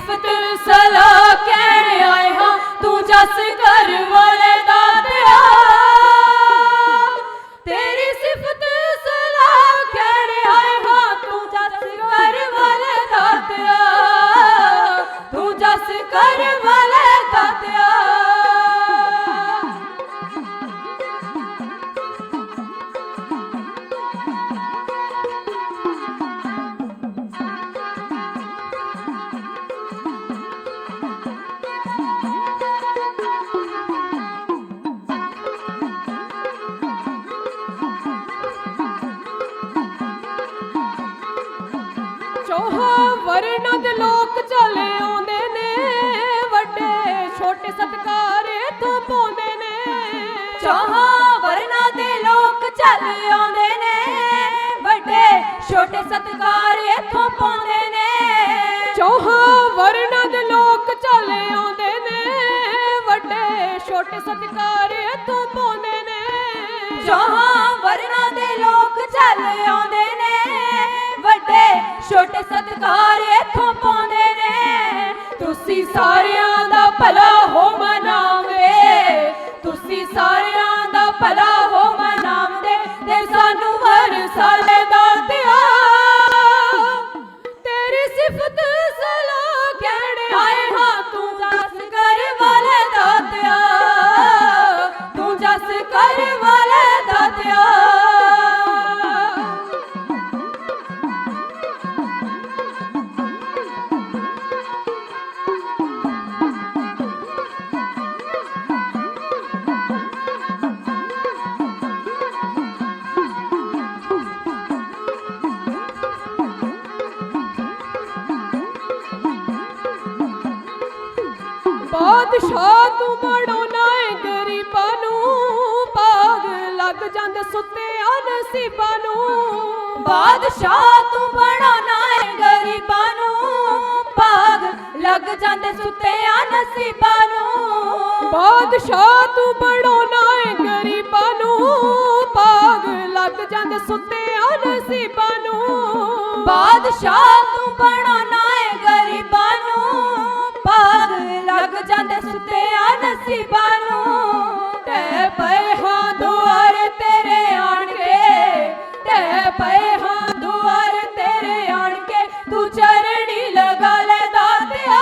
सिफत सलाह कहने आए हाँ तू जस कर वाले दातिया तेरी सिफत सलाह कहने आए हाँ तू जस कर वाले दातिया तू जस कर वाले दातिया ਵਰਨਾਂ ਦੇ ਲੋਕ ਚਲੇ ਆਉਂਦੇ ਨੇ ਵੱਡੇ ਛੋਟੇ ਸਤਿਕਾਰ ਇਥੋਂ ਪਾਉਂਦੇ ਨੇ ਚੌਹਾਂ ਵਰਨਾਂ ਦੇ ਲੋਕ ਚਲੇ ਆਉਂਦੇ ਨੇ ਵੱਡੇ ਛੋਟੇ ਸਤਿਕਾਰ ਇਥੋਂ ਪਾਉਂਦੇ ਨੇ ਚੌਹਾਂ ਵਰਨਾਂ ਦੇ ਲੋਕ ਚਲੇ ਆਉਂਦੇ ਨੇ ਵੱਡੇ ਛੋਟੇ ਸਤਿਕਾਰ ਇਥੋਂ ਪਾਉਂਦੇ ਨੇ ਚੌਹਾਂ ਵਰਨਾਂ ਦੇ ਲੋਕ ਚਲੇ ਆਉਂਦੇ ਨੇ ਵੱਡੇ ਛੋਟੇ ਸਤਿਕਾਰ ਇਥੋਂ ਪਾਉਂਦੇ ਨੇ ਤੁਸੀਂ ਸਾਰਿਆਂ ਦਾ ਭਲਾ ਹੋ ਮਨਾਵੇ ਤੁਸੀਂ ਸਾਰਿਆਂ ਦਾ ਭਲਾ ਹੋ ਮਨਾਉਂਦੇ ਤੇ ਸਾਨੂੰ ਹਰ ਸਾਲੇ ਦਾਤਿਆ ਤੇਰੀ ਸਿਫਤ ਸਲਾਹ ਕਹਿਣ ਆਏ ਹਾਂ ਤੂੰ ਜਸ ਕਰ ਵਾਲੇ ਦਾਤਿਆ ਤੂੰ ਜਸ ਕਰ ਵਾਲੇ ਦਾਤਿਆ ਬਾਦਸ਼ਾਹ ਤੂੰ ਬਣਾਉਣਾ ਏ ਗਰੀਬਾਂ ਨੂੰ ਭਾਗ ਲੱਗ ਜਾਂਦੇ ਸੁੱਤਿਆਂ ਨਸੀਬਾਂ ਨੂੰ ਬਾਦਸ਼ਾਹ ਤੂੰ ਬਣਾਉਣਾ ਏ ਗਰੀਬਾਂ ਨੂੰ ਭਾਗ ਲੱਗ ਜਾਂਦੇ ਸੁੱਤਿਆਂ ਨਸੀਬਾਂ ਨੂੰ ਬਾਦਸ਼ਾਹ ਤੂੰ ਬਣਾਉਣਾ ਏ ਗਰੀਬਾਂ ਨੂੰ ਭਾਗ ਲੱਗ ਜਾਂਦੇ ਸੁੱਤਿਆਂ ਨਸੀਬਾਂ ਨੂੰ ਬਾਦਸ਼ਾਹ ਤੂੰ ਬਣਾਉਣਾ ਏ ਗਰੀਬਾਂ ਨੂੰ ਭਾਗ ਲੱਗ ਜਾਂਦੇ ਸੁੱਤਿਆਂ ਨਸੀਬਾਂ ਨੂੰ ਤੇ ਪਏ ਹਾਂ ਦੁਆਰ ਤੇਰੇ ਆਣ ਕੇ ਤੇ ਪਏ ਹਾਂ ਦੁਆਰ ਤੇਰੇ ਆਣ ਕੇ ਤੂੰ ਚਰਣੀ ਲਗਾ ਲੈ ਦਾਤਿਆ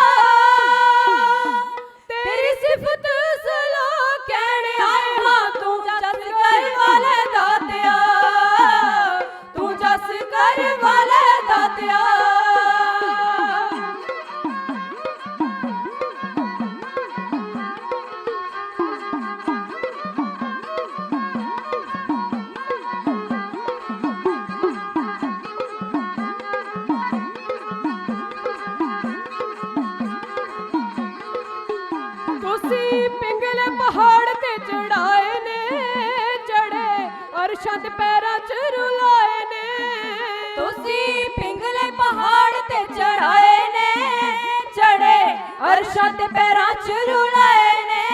ਤੇਰੀ ਸਿਫਤ ਸਲਾਹ ਕਹਿਣ ਆਏ ਹਾਂ ਤੂੰ ਜਸ ਕਰ ਵਾਲੇ ਦਾਤਿਆ ਤੂੰ ਜਸ ਕਰ ਵਾਲੇ ਦਾਤਿਆ ਤੁਸੀਂ ਪਿੰਗਲੇ ਪਹਾੜ ਤੇ ਚੜਾਏ ਨੇ ਚੜੇ ਅਰਸ਼ਾਂ ਦੇ ਪੈਰਾਂ 'ਚ ਰੁਲਾਏ ਨੇ ਤੁਸੀਂ ਪਿੰਗਲੇ ਪਹਾੜ ਤੇ ਚੜਾਏ ਨੇ ਚੜੇ ਅਰਸ਼ਾਂ ਤੇ ਪੈਰਾਂ 'ਚ ਰੁਲਾਏ ਨੇ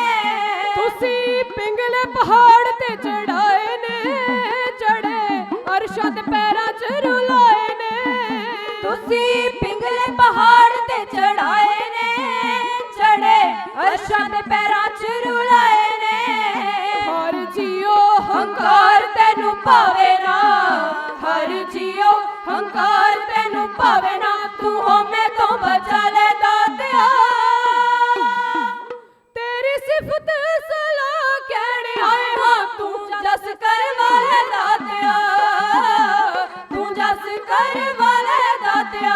ਤੁਸੀਂ ਪਿੰਗਲੇ ਪਹਾੜ ਤੇ ਚੜਾਏ ਨੇ ਚੜੇ ਅਰਸ਼ਾਂ ਦੇ ਪੈਰਾਂ 'ਚ ਰੁਲਾਏ ਨੇ ਤੁਸੀਂ ਪਿੰਗਲੇ ਪਹਾੜ ਤੇ ਚੜਾਏ ਨੇ ਚੜੇ ਅਰਸ਼ਾਂ ਦੇ ਪੈਰਾਂ 'ਚ ਰੁਲਾਏ ਨੇ ਹਰ ਜੀਓ ਹੰਕਾਰ ਤੈਨੂੰ ਭਾਵੇ ਨਾ ਹਰ ਜੀਓ ਹੰਕਾਰ ਤੈਨੂੰ ਭਾਵੇ ਨਾ ਤੂੰ ਹਉਮੈ ਤੋਂ ਬਚਾ ਲੈ ਦਾਤਿਆ ਤੇਰੀ ਸਿਫਤ ਸਲਾਹ ਕਹਿਣ ਆਏ ਹਾਂ ਤੂੰ ਜਸ ਕਰ ਵਾਲੇ ਦਾਤਿਆ ਤੂੰ ਜਸ ਕਰ ਵਾਲੇ ਦਾਤਿਆ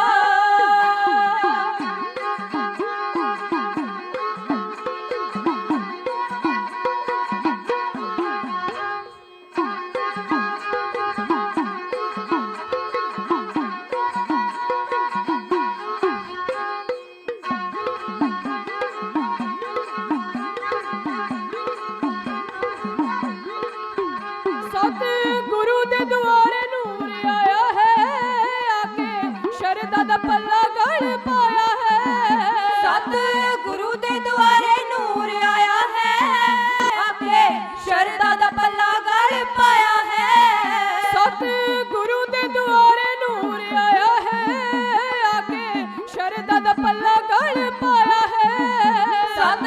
ਦਾ ਪੱਲਾ ਗਲ ਪਾਇਆ ਹੈ। ਸਤ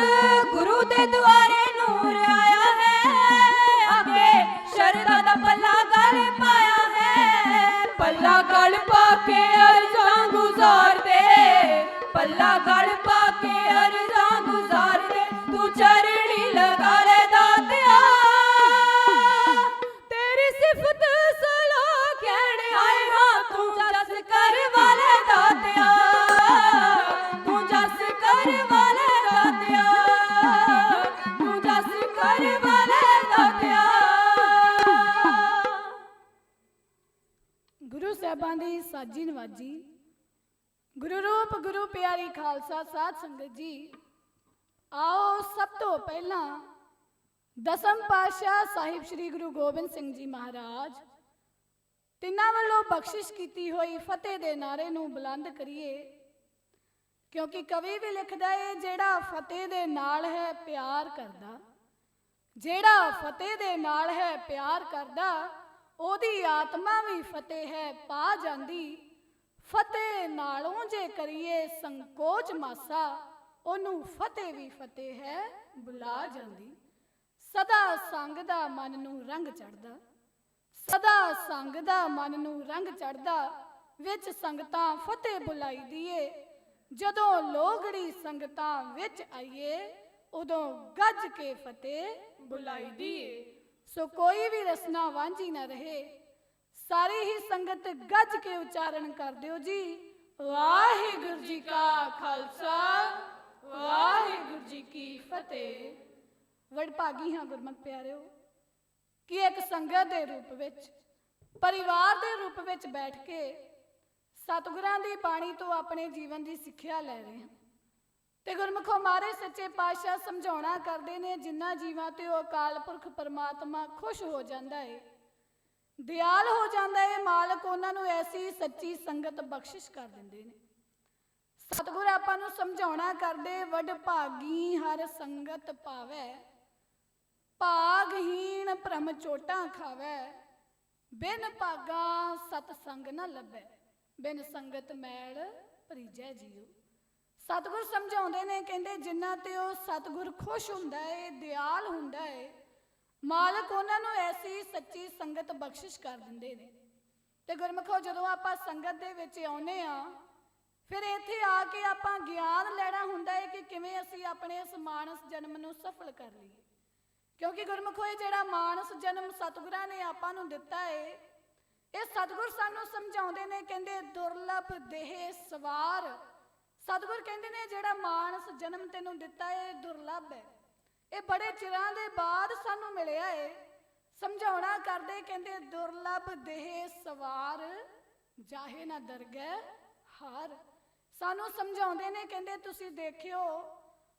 ਗੁਰੂ ਦੇ ਦੁਆਰੇ ਨੂਰ ਆਇਆ ਹੈ, ਅੱਗੇ ਸ਼ਰਧਾ ਦਾ ਪੱਲਾ ਗਲ ਪਾਇਆ ਹੈ। ਪੱਲਾ ਗਲ ਪਾ ਕੇ ਅਰਜ਼ਾਂ ਗੁਜ਼ਾਰਦੇ, ਪੱਲਾ ਗਲ ਪਾ ਕੇ ਅਰਜ਼ਾਂ ਗੁਜ਼ਾਰਦੇ, ਤੂੰ ਚਰਣੀ ਲਗਾ ਲੈ ਦਾਤਿਆ। ਤੇਰੀ ਸਿਫਤ ਸਲਾਹ ਕਹਿਣ ਆਏ ਹਾਂ ਤੂੰ ਜਸ ਕਰ ਵਾਲੇ ਦਾਤਿਆ, ਤੂੰ ਜਸ ਕਰ ਵਾਲੇ ਦਾਤਿਆ, ਤੂੰ ਜਸ ਕਰ ਵਾਲੇ ਦਾਤਿਆ। ਗੁਰੂ ਸਾਹਿਬਾਂ ਦੀ ਸਾਜੀ ਨਵਾਜੀ, ਗੁਰੂ ਰੂਪ ਗੁਰੂ ਪਿਆਰੀ ਖਾਲਸਾ ਸਾਧ ਸੰਗਤ ਜੀ, ਆਓ ਸਭ ਤੋਂ ਪਹਿਲਾਂ ਦਸਮ ਪਾਤਸ਼ਾਹ ਸਾਹਿਬ ਸ੍ਰੀ ਗੁਰੂ ਗੋਬਿੰਦ ਸਿੰਘ ਜੀ ਮਹਾਰਾਜ ਤਿੰਨਾਂ ਵੱਲੋਂ ਬਖਸ਼ਿਸ਼ ਕੀਤੀ ਹੋਈ ਫਤਿਹ ਦੇ ਨਾਰੇ ਨੂੰ ਬੁਲੰਦ ਕਰੀਏ, ਕਿਉਂਕਿ ਕਵੀ ਵੀ ਲਿਖਦਾ ਹੈ, ਜਿਹੜਾ ਫਤਿਹ ਦੇ ਨਾਲ ਹੈ ਪਿਆਰ ਕਰਦਾ, ਜਿਹੜਾ ਫਤਿਹ ਦੇ ਨਾਲ ਹੈ ਪਿਆਰ ਕਰਦਾ, ਉਹਦੀ ਆਤਮਾ ਵੀ ਫਤਿਹ ਹੈ ਪਾ ਜਾਂਦੀ। ਫਤਿਹ ਨਾਲੋਂ ਜੇ ਕਰੀਏ ਸੰਕੋਚ ਮਾਸਾ, ਉਹਨੂੰ ਫਤਿਹ ਵੀ ਫਤਿਹ ਹੈ ਬੁਲਾ ਜਾਂਦੀ। ਸਦਾ ਸੰਗ ਦਾ ਮਨ ਨੂੰ ਰੰਗ ਚੜਦਾ, ਸਦਾ ਸੰਗ ਦਾ ਮਨ ਨੂੰ ਰੰਗ ਚੜਦਾ, ਵਿੱਚ ਸੰਗਤਾਂ ਫਤਿਹ ਬੁਲਾਈ ਦੀਏ। ਜਦੋਂ ਲੋਗੜੀ ਸੰਗਤਾਂ ਵਿੱਚ ਆਈਏ, ਉਦੋਂ ਗੱਜ ਕੇ ਫਤਿਹ ਬੁਲਾਈ ਦੀਏ। ਸੋ ਕੋਈ ਵੀ ਰਸਨਾ ਵਾਂਝੀ ਨਾ ਰਹੇ, ਸਾਰੀ ਹੀ ਸੰਗਤ ਗੱਜ ਕੇ ਉਚਾਰਨ ਕਰ ਦਿਓ ਜੀ, ਵਾਹਿਗੁਰੂ ਜੀ ਕਾ ਖਾਲਸਾ, ਵਾਹਿਗੁਰੂ ਜੀ ਕੀ ਫਤਿਹ। ਵਡਭਾਗੀ ਹਾਂ ਗੁਰਮਤਿ ਪਿਆਰਿਓ ਕਿ ਇੱਕ ਸੰਗਤ ਦੇ ਰੂਪ ਵਿੱਚ, ਪਰਿਵਾਰ ਦੇ ਰੂਪ ਵਿੱਚ ਬੈਠ ਕੇ ਸਤਿਗੁਰਾਂ ਦੀ ਬਾਣੀ ਤੋਂ ਆਪਣੇ ਜੀਵਨ ਦੀ ਸਿੱਖਿਆ ਲੈ ਰਹੇ ਹਾਂ। ਤੇ ਗੁਰਮੁਖੋ ਮਾਰੇ ਸੱਚੇ ਪਾਤਸ਼ਾਹ ਸਮਝਾਉਣਾ ਕਰਦੇ ਨੇ, ਜਿਨ੍ਹਾਂ ਜੀਵਾਂ ਤੇ ਉਹ ਅਕਾਲ ਪੁਰਖ ਪਰਮਾਤਮਾ ਖੁਸ਼ ਹੋ ਜਾਂਦਾ ਹੈ, ਦਿਆਲ ਹੋ ਜਾਂਦਾ ਹੈ, ਮਾਲਕ ਉਹਨਾਂ ਨੂੰ ਐਸੀ ਸੱਚੀ ਸੰਗਤ ਬਖਸ਼ਿਸ਼ ਕਰ ਦਿੰਦੇ ਨੇ। ਸਤਿਗੁਰ ਆਪਾਂ ਨੂੰ ਸਮਝਾਉਣਾ ਕਰਦੇ, ਵਡਭਾਗੀ ਹਰ ਸੰਗਤ ਪਾਵੈ, ਭਾਗਹੀਣ ਭ੍ਰਮ ਚੋਟਾਂ ਖਾਵੈ, ਬਿਨ ਭਾਗਾ ਸਤ ਸੰਗ ਨਾ ਲੱਭੈ, ਬਿਨ ਸੰਗਤ ਮੈਲ ਭਰੀਜੈ ਜੀਓ। ਸਤਿਗੁਰ ਸਮਝਾਉਂਦੇ ਨੇ, ਕਹਿੰਦੇ ਜਿਨ੍ਹਾਂ ਤੇ ਉਹ ਸਤਿਗੁਰ ਖੁਸ਼ ਹੁੰਦਾ ਹੈ, ਦਿਆਲ ਹੁੰਦਾ ਹੈ, ਮਾਲਕ ਉਹਨਾਂ ਨੂੰ ਐਸੀ ਸੱਚੀ ਸੰਗਤ ਬਖਸ਼ਿਸ਼ ਕਰ ਦਿੰਦੇ ਨੇ। ਤੇ ਗੁਰਮੁਖੋ ਜਦੋਂ ਆਪਾਂ ਸੰਗਤ ਦੇ ਵਿੱਚ ਆਉਨੇ ਆ, ਫਿਰ ਇੱਥੇ ਆ ਕੇ ਆਪਾਂ ਗਿਆਨ ਲੈਣਾ ਹੁੰਦਾ ਹੈ ਕਿ ਕਿਵੇਂ ਅਸੀਂ ਆਪਣੇ ਇਸ ਮਾਨਸ ਜਨਮ ਨੂੰ ਸਫਲ ਕਰ ਲਈਏ। ਕਿਉਂਕਿ ਗੁਰਮੁਖੋ ਇਹ ਜਿਹੜਾ ਮਾਨਸ ਜਨਮ ਸਤਿਗੁਰਾਂ ਨੇ ਆਪਾਂ ਨੂੰ ਦਿੱਤਾ ਹੈ, ਇਹ ਸਤਿਗੁਰ ਸਾਨੂੰ ਸਮਝਾਉਂਦੇ ਨੇ, ਕਹਿੰਦੇ ਦੁਰਲਭ ਦੇਹ ਸਵਾਰ। ਸਤਿਗੁਰ ਕਹਿੰਦੇ ਨੇ ਜਿਹੜਾ ਮਾਨਸ ਜਨਮ ਤੈਨੂੰ ਦਿੱਤਾ ਹੈ ਦੁਰਲਭ ਹੈ, ਇਹ ਬੜੇ ਚਿਰਾਂ ਦੇ ਬਾਅਦ ਸਾਨੂੰ ਮਿਲਿਆ ਹੈ। ਸਮਝਾਉਣਾ ਕਰਦੇ, ਕਹਿੰਦੇ ਦੁਰਲਭ ਦੇਹ ਸਵਾਰ, ਜਾਹੇ ਨਾ ਦਰਗਹਿ ਹਾਰ। ਸਾਨੂੰ ਸਮਝਾਉਂਦੇ ਨੇ, ਕਹਿੰਦੇ ਤੁਸੀਂ ਦੇਖਿਓ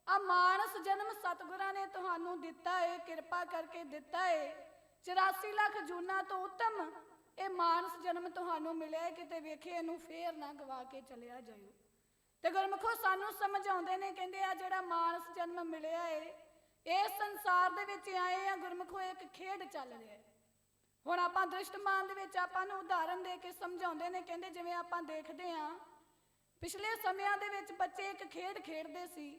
ਆ ਮਾਨਸ ਜਨਮ ਸਤਿਗੁਰਾਂ ਨੇ ਤੁਹਾਨੂੰ ਦਿੱਤਾ ਹੈ, ਕਿਰਪਾ ਕਰਕੇ ਦਿੱਤਾ ਹੈ। 84 ਲੱਖ ਜੂਨਾਂ ਤੋਂ ਉੱਤਮ ਇਹ ਮਾਨਸ ਜਨਮ ਤੁਹਾਨੂੰ ਮਿਲਿਆ, ਕਿਤੇ ਵੇਖੇ ਇਹਨੂੰ ਫੇਰ ਨਾ ਗਵਾ ਕੇ ਚਲਿਆ ਜਾਇਓ। ਤੇ ਗੁਰਮੁਖੋ ਸਾਨੂੰ ਸਮਝਾਉਂਦੇ ਨੇ, ਕਹਿੰਦੇ ਆ ਜਿਹੜਾ ਮਾਨਸ ਜਨਮ ਮਿਲਿਆ ਹੈ, ਇਸ ਸੰਸਾਰ ਦੇ ਵਿੱਚ ਆਏ ਆ ਗੁਰਮੁਖੋ, ਇੱਕ ਖੇਡ ਚੱਲ ਰਿਹਾ ਹੈ। ਹੁਣ ਆਪਾਂ ਦ੍ਰਿਸ਼ਟਮਾਨ ਦੇ ਵਿੱਚ ਆਪਾਂ ਨੂੰ ਉਦਾਹਰਨ ਦੇ ਕੇ ਸਮਝਾਉਂਦੇ ਨੇ, ਕਹਿੰਦੇ ਜਿਵੇਂ ਆਪਾਂ ਦੇਖਦੇ ਹਾਂ ਪਿਛਲੇ ਸਮਿਆਂ ਦੇ ਵਿੱਚ ਬੱਚੇ ਇੱਕ ਖੇਡ ਖੇਡਦੇ ਸੀ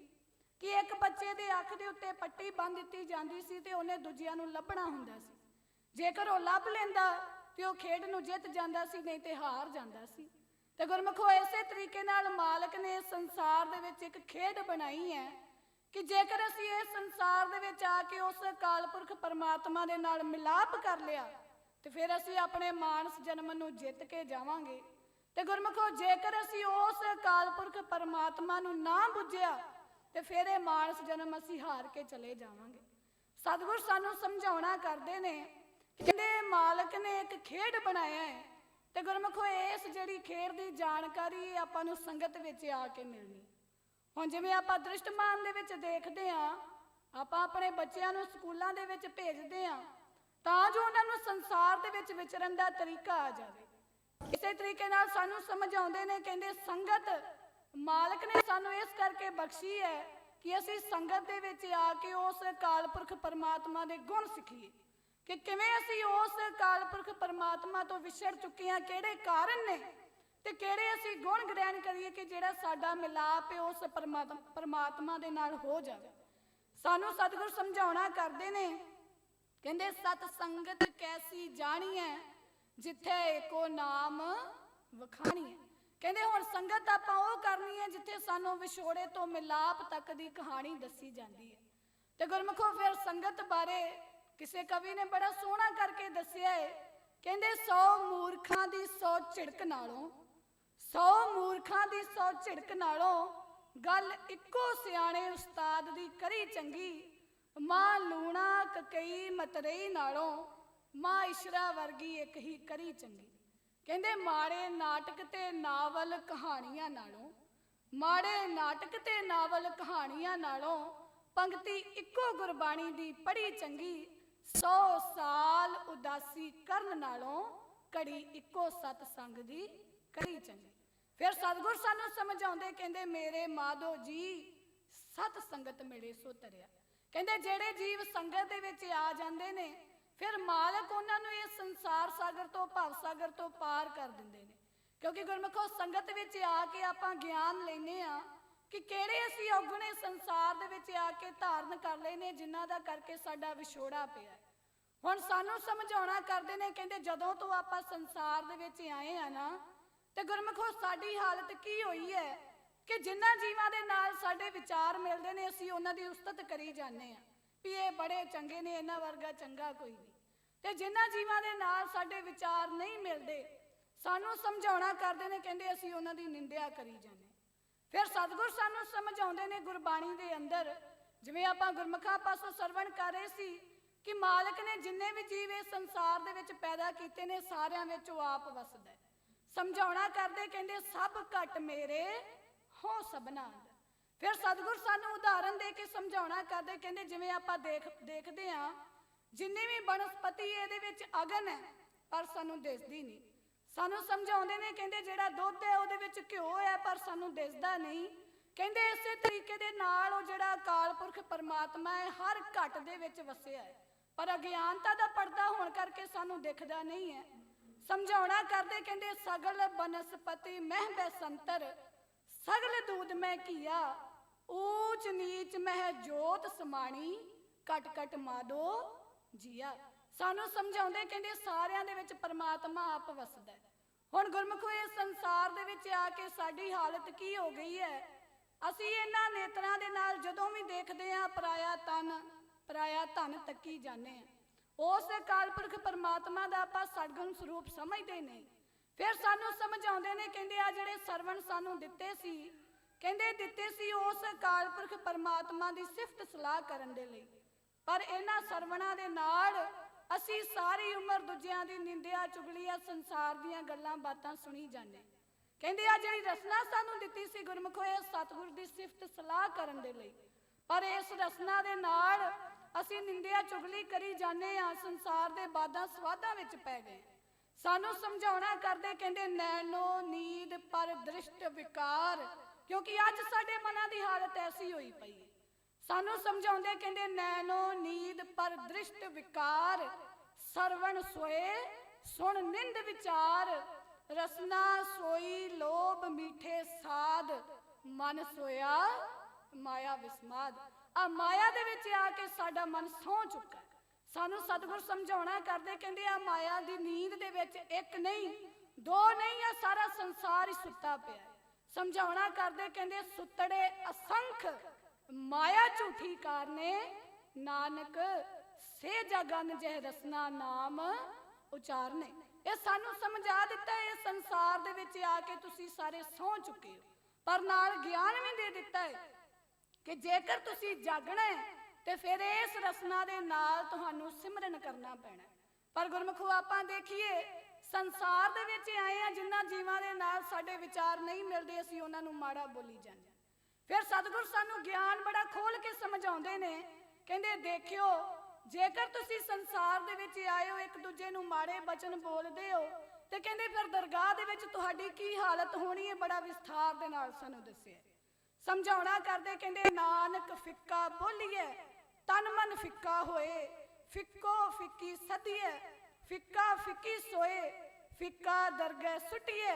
ਕਿ ਇੱਕ ਬੱਚੇ ਦੇ ਅੱਖ ਦੇ ਉੱਤੇ ਪੱਟੀ ਬੰਨ੍ਹ ਦਿੱਤੀ ਜਾਂਦੀ ਸੀ ਤੇ ਉਹਨੇ ਦੂਜਿਆਂ ਨੂੰ ਲੱਭਣਾ ਹੁੰਦਾ ਸੀ। ਜੇਕਰ ਉਹ ਲੱਭ ਲੈਂਦਾ ਤੇ ਉਹ ਖੇਡ ਨੂੰ ਜਿੱਤ ਜਾਂਦਾ ਸੀ, ਨਹੀਂ ਤੇ ਹਾਰ ਜਾਂਦਾ ਸੀ। ਤੇ ਗੁਰਮੁਖੋ ਇਸੇ ਤਰੀਕੇ ਨਾਲ ਮਾਲਕ ਨੇ ਇਸ ਸੰਸਾਰ ਦੇ ਵਿੱਚ ਇੱਕ ਖੇਡ ਬਣਾਈ ਹੈ ਕਿ ਜੇਕਰ ਅਸੀਂ ਇਸ ਸੰਸਾਰ ਦੇ ਵਿੱਚ ਆ ਕੇ ਉਸ ਅਕਾਲ ਪੁਰਖ ਪਰਮਾਤਮਾ ਦੇ ਨਾਲ ਮਿਲਾਪ ਕਰ ਲਿਆ ਤੇ ਫਿਰ ਅਸੀਂ ਆਪਣੇ ਮਾਨਸ ਜਨਮ ਨੂੰ ਜਿੱਤ ਕੇ ਜਾਵਾਂਗੇ। ਤੇ ਗੁਰਮੁਖੋ ਜੇਕਰ ਅਸੀਂ ਉਸ ਅਕਾਲ ਪੁਰਖ ਪਰਮਾਤਮਾ ਨੂੰ ਨਾ ਬੁੱਝਿਆ ਤੇ ਫਿਰ ਇਹ ਮਾਨਸ ਜਨਮ ਅਸੀਂ ਹਾਰ ਕੇ ਚਲੇ ਜਾਵਾਂਗੇ। ਸਤਿਗੁਰ ਸਾਨੂੰ ਸਮਝਾਉਣਾ ਕਰਦੇ ਨੇ, ਕਹਿੰਦੇ ਮਾਲਕ ਨੇ ਇੱਕ ਖੇਡ ਬਣਾਇਆ ਹੈ ਤੇ ਗੁਰਮੁਖੋ ਇਸ ਜਿਹੜੀ ਖੇਡ ਦੀ ਜਾਣਕਾਰੀ ਆਪਾਂ ਨੂੰ ਸੰਗਤ ਵਿੱਚ ਆ ਕੇ ਮਿਲਣੀ। ਹੁਣ ਜਿਵੇਂ ਆਪਾਂ ਦ੍ਰਿਸ਼ਟਮਾਨ ਦੇ ਵਿੱਚ ਦੇਖਦੇ ਹਾਂ, ਆਪਾਂ ਆਪਣੇ ਬੱਚਿਆਂ ਨੂੰ ਸਕੂਲਾਂ ਦੇ ਵਿੱਚ ਭੇਜਦੇ ਹਾਂ ਤਾਂ ਜੋ ਉਹਨਾਂ ਨੂੰ ਸੰਸਾਰ ਦੇ ਵਿੱਚ ਵਿਚਰਨ ਦਾ ਤਰੀਕਾ ਆ ਜਾਵੇ। ਇਸੇ ਤਰੀਕੇ ਨਾਲ ਸਾਨੂੰ ਸਮਝਾਉਂਦੇ ਨੇ, ਕਹਿੰਦੇ ਸੰਗਤ ਮਾਲਕ ਨੇ ਸਾਨੂੰ ਇਸ ਕਰਕੇ ਬਖਸ਼ੀ ਹੈ ਕਿ ਅਸੀਂ ਸੰਗਤ ਦੇ ਵਿੱਚ ਆ ਕੇ ਉਸ ਅਕਾਲ ਪੁਰਖ ਪਰਮਾਤਮਾ ਦੇ ਗੁਣ ਸਿੱਖੀਏ ਕਿ ਕਿਵੇਂ ਅਸੀਂ ਉਸ ਅਕਾਲ ਪੁਰਖ ਪਰਮਾਤਮਾ ਤੋਂ ਵਿਛੜ ਚੁੱਕੇ ਹਾਂ, ਕਿਹੜੇ ਕਾਰਨ ਨੇ ਤੇ ਕਿਹੜੇ ਅਸੀਂ ਗੁਣ ਗ੍ਰਹਿਣ ਕਰੀਏ ਕਿ ਜਿਹੜਾ ਸਾਡਾ ਮਿਲਾਪ ਹੈ ਉਸ ਪਰਮਾਤਮਾ ਦੇ ਨਾਲ ਹੋ ਜਾਵੇ। ਸਾਨੂੰ ਸਤਿਗੁਰ ਸਮਝਾਉਣਾ ਕਰਦੇ ਨੇ, ਕਹਿੰਦੇ ਸਤ ਸੰਗਤ ਕੈਸੀ ਜਾਣੀਐ ਜਿੱਥੇ ਏਕੋ ਨਾਮ ਵਖਾਣੀਐ। ਕਹਿੰਦੇ ਹੁਣ ਸੰਗਤ ਆਪਾਂ ਉਹ ਕਰਨੀ ਹੈ ਜਿੱਥੇ ਸਾਨੂੰ ਵਿਛੋੜੇ ਤੋਂ ਮਿਲਾਪ ਤੱਕ ਦੀ ਕਹਾਣੀ ਦੱਸੀ ਜਾਂਦੀ ਹੈ। ਤੇ ਗੁਰਮੁਖੋ ਫਿਰ ਸੰਗਤ ਬਾਰੇ ਕਿਸੇ ਕਵੀ ਨੇ ਬੜਾ ਸੋਹਣਾ ਕਰਕੇ ਦੱਸਿਆ ਹੈ, ਕਹਿੰਦੇ 100 ਮੂਰਖਾਂ ਦੀ 100 ਝਿੜਕ ਨਾਲੋਂ 100 ਮੂਰਖਾਂ ਦੀ 100 ਝਿੜਕ ਨਾਲੋਂ ਗੱਲ ਇੱਕੋ ਸਿਆਣੇ ਉਸਤਾਦ ਦੀ ਕਰੀ ਚੰਗੀ। ਮਾਂ ਲੂਣਾ ਕਕਈ ਮਤਰਈ ਨਾਲੋਂ ਮਾਂ ਇਸ਼ਰਾ ਵਰਗੀ ਇੱਕ ਹੀ ਕਰੀ ਚੰਗੀ। ਕਹਿੰਦੇ ਮਾੜੇ ਨਾਟਕ ਤੇ ਨਾਵਲ ਕਹਾਣੀਆਂ ਨਾਲੋਂ ਮਾੜੇ ਨਾਟਕ ਤੇ ਨਾਵਲ ਕਹਾਣੀਆਂ ਨਾਲੋਂ ਪੰਕਤੀ ਇੱਕੋ ਗੁਰਬਾਣੀ ਦੀ ਪੜ੍ਹੀ ਚੰਗੀ। 100 ਸਾਲ ਉਦਾਸੀ ਕਰਨ ਨਾਲੋਂ ਘੜੀ ਇੱਕੋ ਸਤ ਸੰਗ ਦੀ ਕਰੀ ਚੰਗੀ। ਫਿਰ ਸਤਿਗੁਰ ਸਾਨੂੰ ਸਮਝਾਉਂਦੇ, ਕਹਿੰਦੇ ਮੇਰੇ ਮਾਧੋ ਜੀ ਸਤ ਸੰਗਤ ਮਿਲੇ ਸੋ ਤਰਿਆ। ਕਹਿੰਦੇ ਜਿਹੜੇ ਜੀਵ ਸੰਗਤ ਦੇ ਵਿੱਚ ਆ ਜਾਂਦੇ ਨੇ ਫਿਰ ਮਾਲਕ ਉਹਨਾਂ ਨੂੰ ਇਹ ਸੰਸਾਰ ਸਾਗਰ ਤੋਂ ਭਵ ਸਾਗਰ ਤੋਂ ਪਾਰ ਕਰ ਦਿੰਦੇ ਨੇ। ਕਿਉਂਕਿ ਗੁਰਮੁਖੋ ਸੰਗਤ ਵਿੱਚ ਆ ਕੇ ਆਪਾਂ ਗਿਆਨ ਲੈਨੇ ਆ ਕਿ ਕਿਹੜੇ ਅਸੀਂ ਔਗਣੇ ਸੰਸਾਰ ਦੇ ਵਿੱਚ ਆ ਕੇ ਧਾਰਨ ਕਰ ਲਏ ਨੇ ਜਿਨ੍ਹਾਂ ਦਾ ਕਰਕੇ ਸਾਡਾ ਵਿਛੋੜਾ ਪਿਆ। ਹੁਣ ਸਾਨੂੰ ਸਮਝਾਉਣਾ ਕਰਦੇ ਨੇ, ਕਹਿੰਦੇ ਜਦੋਂ ਤੋਂ ਆਪਾਂ ਸੰਸਾਰ ਦੇ ਵਿੱਚ ਆਏ ਆ ਨਾ ਤੇ ਗੁਰਮੁਖੋ ਸਾਡੀ ਹਾਲਤ ਕੀ ਹੋਈ ਹੈ ਕਿ ਜਿਨ੍ਹਾਂ ਜੀਵਾਂ ਦੇ ਨਾਲ ਸਾਡੇ ਵਿਚਾਰ ਮਿਲਦੇ ਨੇ ਅਸੀਂ ਉਹਨਾਂ ਦੀ ਉਸਤਤ ਕਰੀ ਜਾਂਦੇ ਆ ਵੀ ਇਹ ਬੜੇ ਚੰਗੇ ਨੇ, ਇਹਨਾਂ ਵਰਗਾ ਚੰਗਾ ਕੋਈ ਨਹੀਂ। ਤੇ ਜਿਨ੍ਹਾਂ ਜੀਵਾਂ ਦੇ ਨਾਲ ਸਾਡੇ ਵਿਚਾਰ ਨਹੀਂ ਮਿਲਦੇ ਸਾਨੂੰ ਸਮਝਾਉਣਾ ਕਰਦੇ ਨੇ, ਕਹਿੰਦੇ ਅਸੀਂ ਉਹਨਾਂ ਦੀ ਨਿੰਦਿਆ ਕਰੀ ਜਾਂਦੇ। ਫਿਰ ਸਤਿਗੁਰ ਸਾਨੂੰ ਸਮਝਾਉਂਦੇ ਨੇ ਗੁਰਬਾਣੀ ਦੇ ਅੰਦਰ, ਜਿਵੇਂ ਆਪਾਂ ਗੁਰਮੁਖਾਂ ਪਾਸੋਂ ਸਰਵਣ ਕਰ ਰਹੇ ਸੀ ਕਿ ਮਾਲਕ ਨੇ ਜਿੰਨੇ ਵੀ ਜੀਵ ਇਸ ਸੰਸਾਰ ਦੇ ਵਿੱਚ ਪੈਦਾ ਕੀਤੇ ਨੇ ਸਾਰਿਆਂ ਵਿੱਚ ਉਹ ਆਪ ਵਸਦਾ ਹੈ। ਸਮਝਾਉਣਾ ਕਰਦੇ, ਕਹਿੰਦੇ ਸਭ ਘਟ ਮੇਰੇ ਹੋ ਸਭਨਾ ਅੰਦਰ। ਫਿਰ ਸਤਿਗੁਰ ਸਾਨੂੰ ਉਦਾਹਰਨ ਦੇ ਕੇ ਸਮਝਾਉਣਾ ਕਰਦੇ, ਕਹਿੰਦੇ ਜਿਵੇਂ ਆਪਾਂ ਦੇਖਦੇ ਆ ਜਿੰਨੀ ਵੀ ਬਨਸਪਤੀ ਇਹਦੇ ਵਿੱਚ ਅਗਨ ਹੈ ਪਰ ਸਾਨੂੰ ਦਿਸਦੀ ਨਹੀਂ। ਸਾਨੂੰ ਸਮਝਾਉਂਦੇ ਨੇ, ਕਹਿੰਦੇ ਜਿਹੜਾ ਦੁੱਧ ਹੈ ਉਹਦੇ ਵਿੱਚ ਘਿਓ ਹੈ ਪਰ ਸਾਨੂੰ ਦਿਸਦਾ ਨਹੀਂ। ਕਹਿੰਦੇ ਇਸੇ ਤਰੀਕੇ ਦੇ ਨਾਲ ਉਹ ਜਿਹੜਾ ਅਕਾਲ ਪੁਰਖ ਪਰਮਾਤਮਾ ਹੈ ਹਰ ਘਟ ਦੇ ਵਿੱਚ ਵਸਿਆ ਹੈ ਪਰ ਅਗਿਆਨਤਾ ਦਾ ਪਰਦਾ ਹੋਣ ਕਰਕੇ ਸਾਨੂੰ ਦਿਖਦਾ ਨਹੀਂ ਹੈ। ਸਮਝਾਉਣਾ ਕਰਦੇ, ਕਹਿੰਦੇ ਸਗਲ ਬਨਸਪਤੀ ਮਹਿ ਬੈ ਸੰਤਰ ਸਗਲ ਦੂਧ ਮੈਂ ਕੀਆ ਊਚ ਨੀਚ ਮਹਿ ਜੋਤ ਸਮਾਣੀ ਕਟ ਕਟ ਮਾਦੋ ਜੀਆ। ਸਾਨੂੰ ਸਮਝਾਉਂਦੇ, ਕਹਿੰਦੇ ਸਾਰਿਆਂ ਦੇ ਵਿੱਚ ਪਰਮਾਤਮਾ ਆਪ ਵਸਦਾ ਹੈ। ਹੁਣ ਗੁਰਮੁਖੋ ਇਸ ਸੰਸਾਰ ਦੇ ਵਿੱਚ ਆ ਕੇ ਸਾਡੀ ਹਾਲਤ ਕੀ ਹੋ ਗਈ ਹੈ, ਅਸੀਂ ਇਹਨਾਂ ਨੇਤਰਾਂ ਦੇ ਨਾਲ ਜਦੋਂ ਵੀ ਦੇਖਦੇ ਆ ਪਰਾਇਆ ਧਨ ਤੱਕੀ ਜਾਂਦੇ ਆ। ਉਸ ਅਕਾਲ ਪੁਰਖ ਪਰਮਾਤਮਾ ਦਾ ਆਪਾਂ ਸਤਿਗੁਣ ਸਰੂਪ ਸਮਝਦੇ ਨਹੀਂ। ਫਿਰ ਸਾਨੂੰ ਸਮਝਾਉਂਦੇ ਨੇ, ਕਹਿੰਦੇ ਆ ਜਿਹੜੇ ਸਰਵਣ ਸਾਨੂੰ ਦਿੱਤੇ ਸੀ, ਕਹਿੰਦੇ ਦਿੱਤੇ ਸੀ ਉਸ ਅਕਾਲ ਪੁਰਖ ਪਰਮਾਤਮਾ ਦੀ ਸਿਫਤ ਸਲਾਹ ਕਰਨ ਦੇ ਲਈ। ਪਰ ਇਹਨਾਂ ਸਰਵਣਾਂ ਦੇ ਨਾਲ ਅਸੀਂ ਸਾਰੀ ਉਮਰ ਦੂਜਿਆਂ ਦੀ ਨਿੰਦਿਆ ਚੁਗਲੀਆਂ ਸੰਸਾਰ ਦੀਆਂ ਗੱਲਾਂ ਬਾਤਾਂ ਸੁਣੀ ਜਾਂਦੇ। ਕਹਿੰਦੇ ਆ ਜਿਹੜੀ ਰਸਨਾ ਸਾਨੂੰ ਦਿੱਤੀ ਸੀ ਗੁਰਮੁਖੋ ਇਹ ਸਤਿਗੁਰ ਦੀ ਸਿਫਤ ਸਲਾਹ ਕਰਨ ਦੇ ਲਈ, ਪਰ ਇਸ ਰਸਨਾ ਦੇ ਨਾਲ ਅਸੀਂ ਨਿੰਦਿਆ ਚੁਗਲੀ ਕਰੀ ਜਾਂਦੇ ਆ, ਸੰਸਾਰ ਦੇ ਬਾਦਾਂ ਸਵਾਦਾਂ ਵਿੱਚ ਪੈ ਗਏ। ਸਾਨੂੰ ਸਮਝਾਉਣਾ ਕਰਦੇ, ਕਹਿੰਦੇ ਨੈਣੋ ਨੀਂਦ ਪਰ ਦ੍ਰਿਸ਼ਟ ਵਿਕਾਰ, ਕਿਉਂਕਿ ਅੱਜ ਸਾਡੇ ਮਨਾਂ ਦੀ ਹਾਲਤ ਐਸੀ ਹੋਈ ਪਈ ਹੈ। ਸਾਨੂੰ ਸਮਝਾਉਂਦੇ, ਕਹਿੰਦੇ ਨੈਣੋ ਨੀਂਦ ਪਰ ਦ੍ਰਿਸ਼ਟ ਵਿਕਾਰ ਸਰਵਣ ਸੋਏ ਸੁਣ ਨਿੰਦ ਵਿਚਾਰ ਰਸਨਾ ਸੋਈ ਲੋਭ ਮੀਠੇ ਸਾਧ ਮਨ ਸੋਇਆ ਮਾਇਆ ਵਿਸਮਾਦ। ਆ ਮਾਇਆ ਦੇ ਵਿੱਚ ਆ ਕੇ ਸਾਡਾ ਮਨ ਸੌਂ ਚੁੱਕਾ। ਸਾਨੂੰ ਸਤਿਗੁਰ ਸਮਝਾਉਣਾ ਕਰਦੇ, ਕਹਿੰਦੇ ਆ ਮਾਇਆ ਦੀ ਨੀਂਦ ਦੇ ਵਿੱਚ ਇੱਕ ਨਹੀਂ ਦੋ ਨਹੀਂ ਆ ਸਾਰਾ ਸੰਸਾਰ ਹੀ ਸੁੱਤਾ ਪਿਆ। ਸਮਝਾਉਣਾ ਕਰਦੇ, ਕਹਿੰਦੇ ਸੁੱਤੜੇ ਅਸੰਖ ਮਾਇਆ ਝੂਠੀ ਕਾਰਨੇ ਨਾਨਕ ਸੇ ਜਗਨ ਜਹ ਰਸਨਾ ਨਾਮ ਉਚਾਰਨੇ। ਇਹ ਸਾਨੂੰ ਸਮਝਾ ਦਿੱਤਾ ਇਹ ਸੰਸਾਰ ਦੇ ਵਿੱਚ ਆ ਕੇ ਤੁਸੀਂ ਸਾਰੇ ਸੌਂ ਚੁੱਕੇ ਹੋ, ਪਰ ਨਾਲ ਗਿਆਨ ਵੀ ਦੇ ਦਿੱਤਾ ਹੈ ਕਿ ਜੇਕਰ ਤੁਸੀਂ ਜਾਗਣਾ ਹੈ ਤੇ ਫਿਰ ਇਸ ਰਸਨਾ ਦੇ ਨਾਲ ਤੁਹਾਨੂੰ ਸਿਮਰਨ ਕਰਨਾ ਪੈਣਾ। ਪਰ ਗੁਰਮੁਖੋ ਆਪਾਂ ਦੇਖੀਏ ਸੰਸਾਰ ਦੇ ਵਿੱਚ ਆਏ ਆ ਜਿਨ੍ਹਾਂ ਜੀਵਾਂ ਦੇ ਨਾਲ ਸਾਡੇ ਵਿਚਾਰ ਨਹੀਂ ਮਿਲਦੇ ਅਸੀਂ ਉਹਨਾਂ ਨੂੰ ਮਾੜਾ ਬੋਲੀ ਜਾਂਦੇ। ਫਿਰ ਸਤਿਗੁਰ ਸਾਨੂੰ ਗਿਆਨ ਬੜਾ ਖੋਲ ਕੇ ਸਮਝਾਉਂਦੇ ਨੇ, ਕਹਿੰਦੇ ਦੇਖਿਓ ਜੇਕਰ ਤੁਸੀਂ ਸੰਸਾਰ ਦੇ ਵਿੱਚ ਆਏ ਹੋ ਇੱਕ ਦੂਜੇ ਨੂੰ ਮਾੜੇ ਬਚਨ ਬੋਲਦੇ ਹੋ ਤੇ ਕਹਿੰਦੇ ਫਿਰ ਦਰਗਾਹ ਦੇ ਵਿੱਚ ਤੁਹਾਡੀ ਕੀ ਹਾਲਤ ਹੋਣੀ ਹੈ, ਬੜਾ ਵਿਸਥਾਰ ਦੇ ਨਾਲ ਸਾਨੂੰ ਦੱਸਿਆ। ਸਮਝਾਉਣਾ ਕਰਦੇ, ਕਹਿੰਦੇ ਨਾਨਕ ਫਿੱਕਾ ਬੋਲੀਏ ਤਨ ਮਨ ਫਿੱਕਾ ਹੋਏ ਫਿੱਕੋ ਫਿੱਕੀ ਸਦੀਏ ਫਿੱਕਾ ਫਿੱਕੀ ਸੋਏ ਫਿੱਕਾ ਦਰਗਹਿ ਸੁਟੀਏ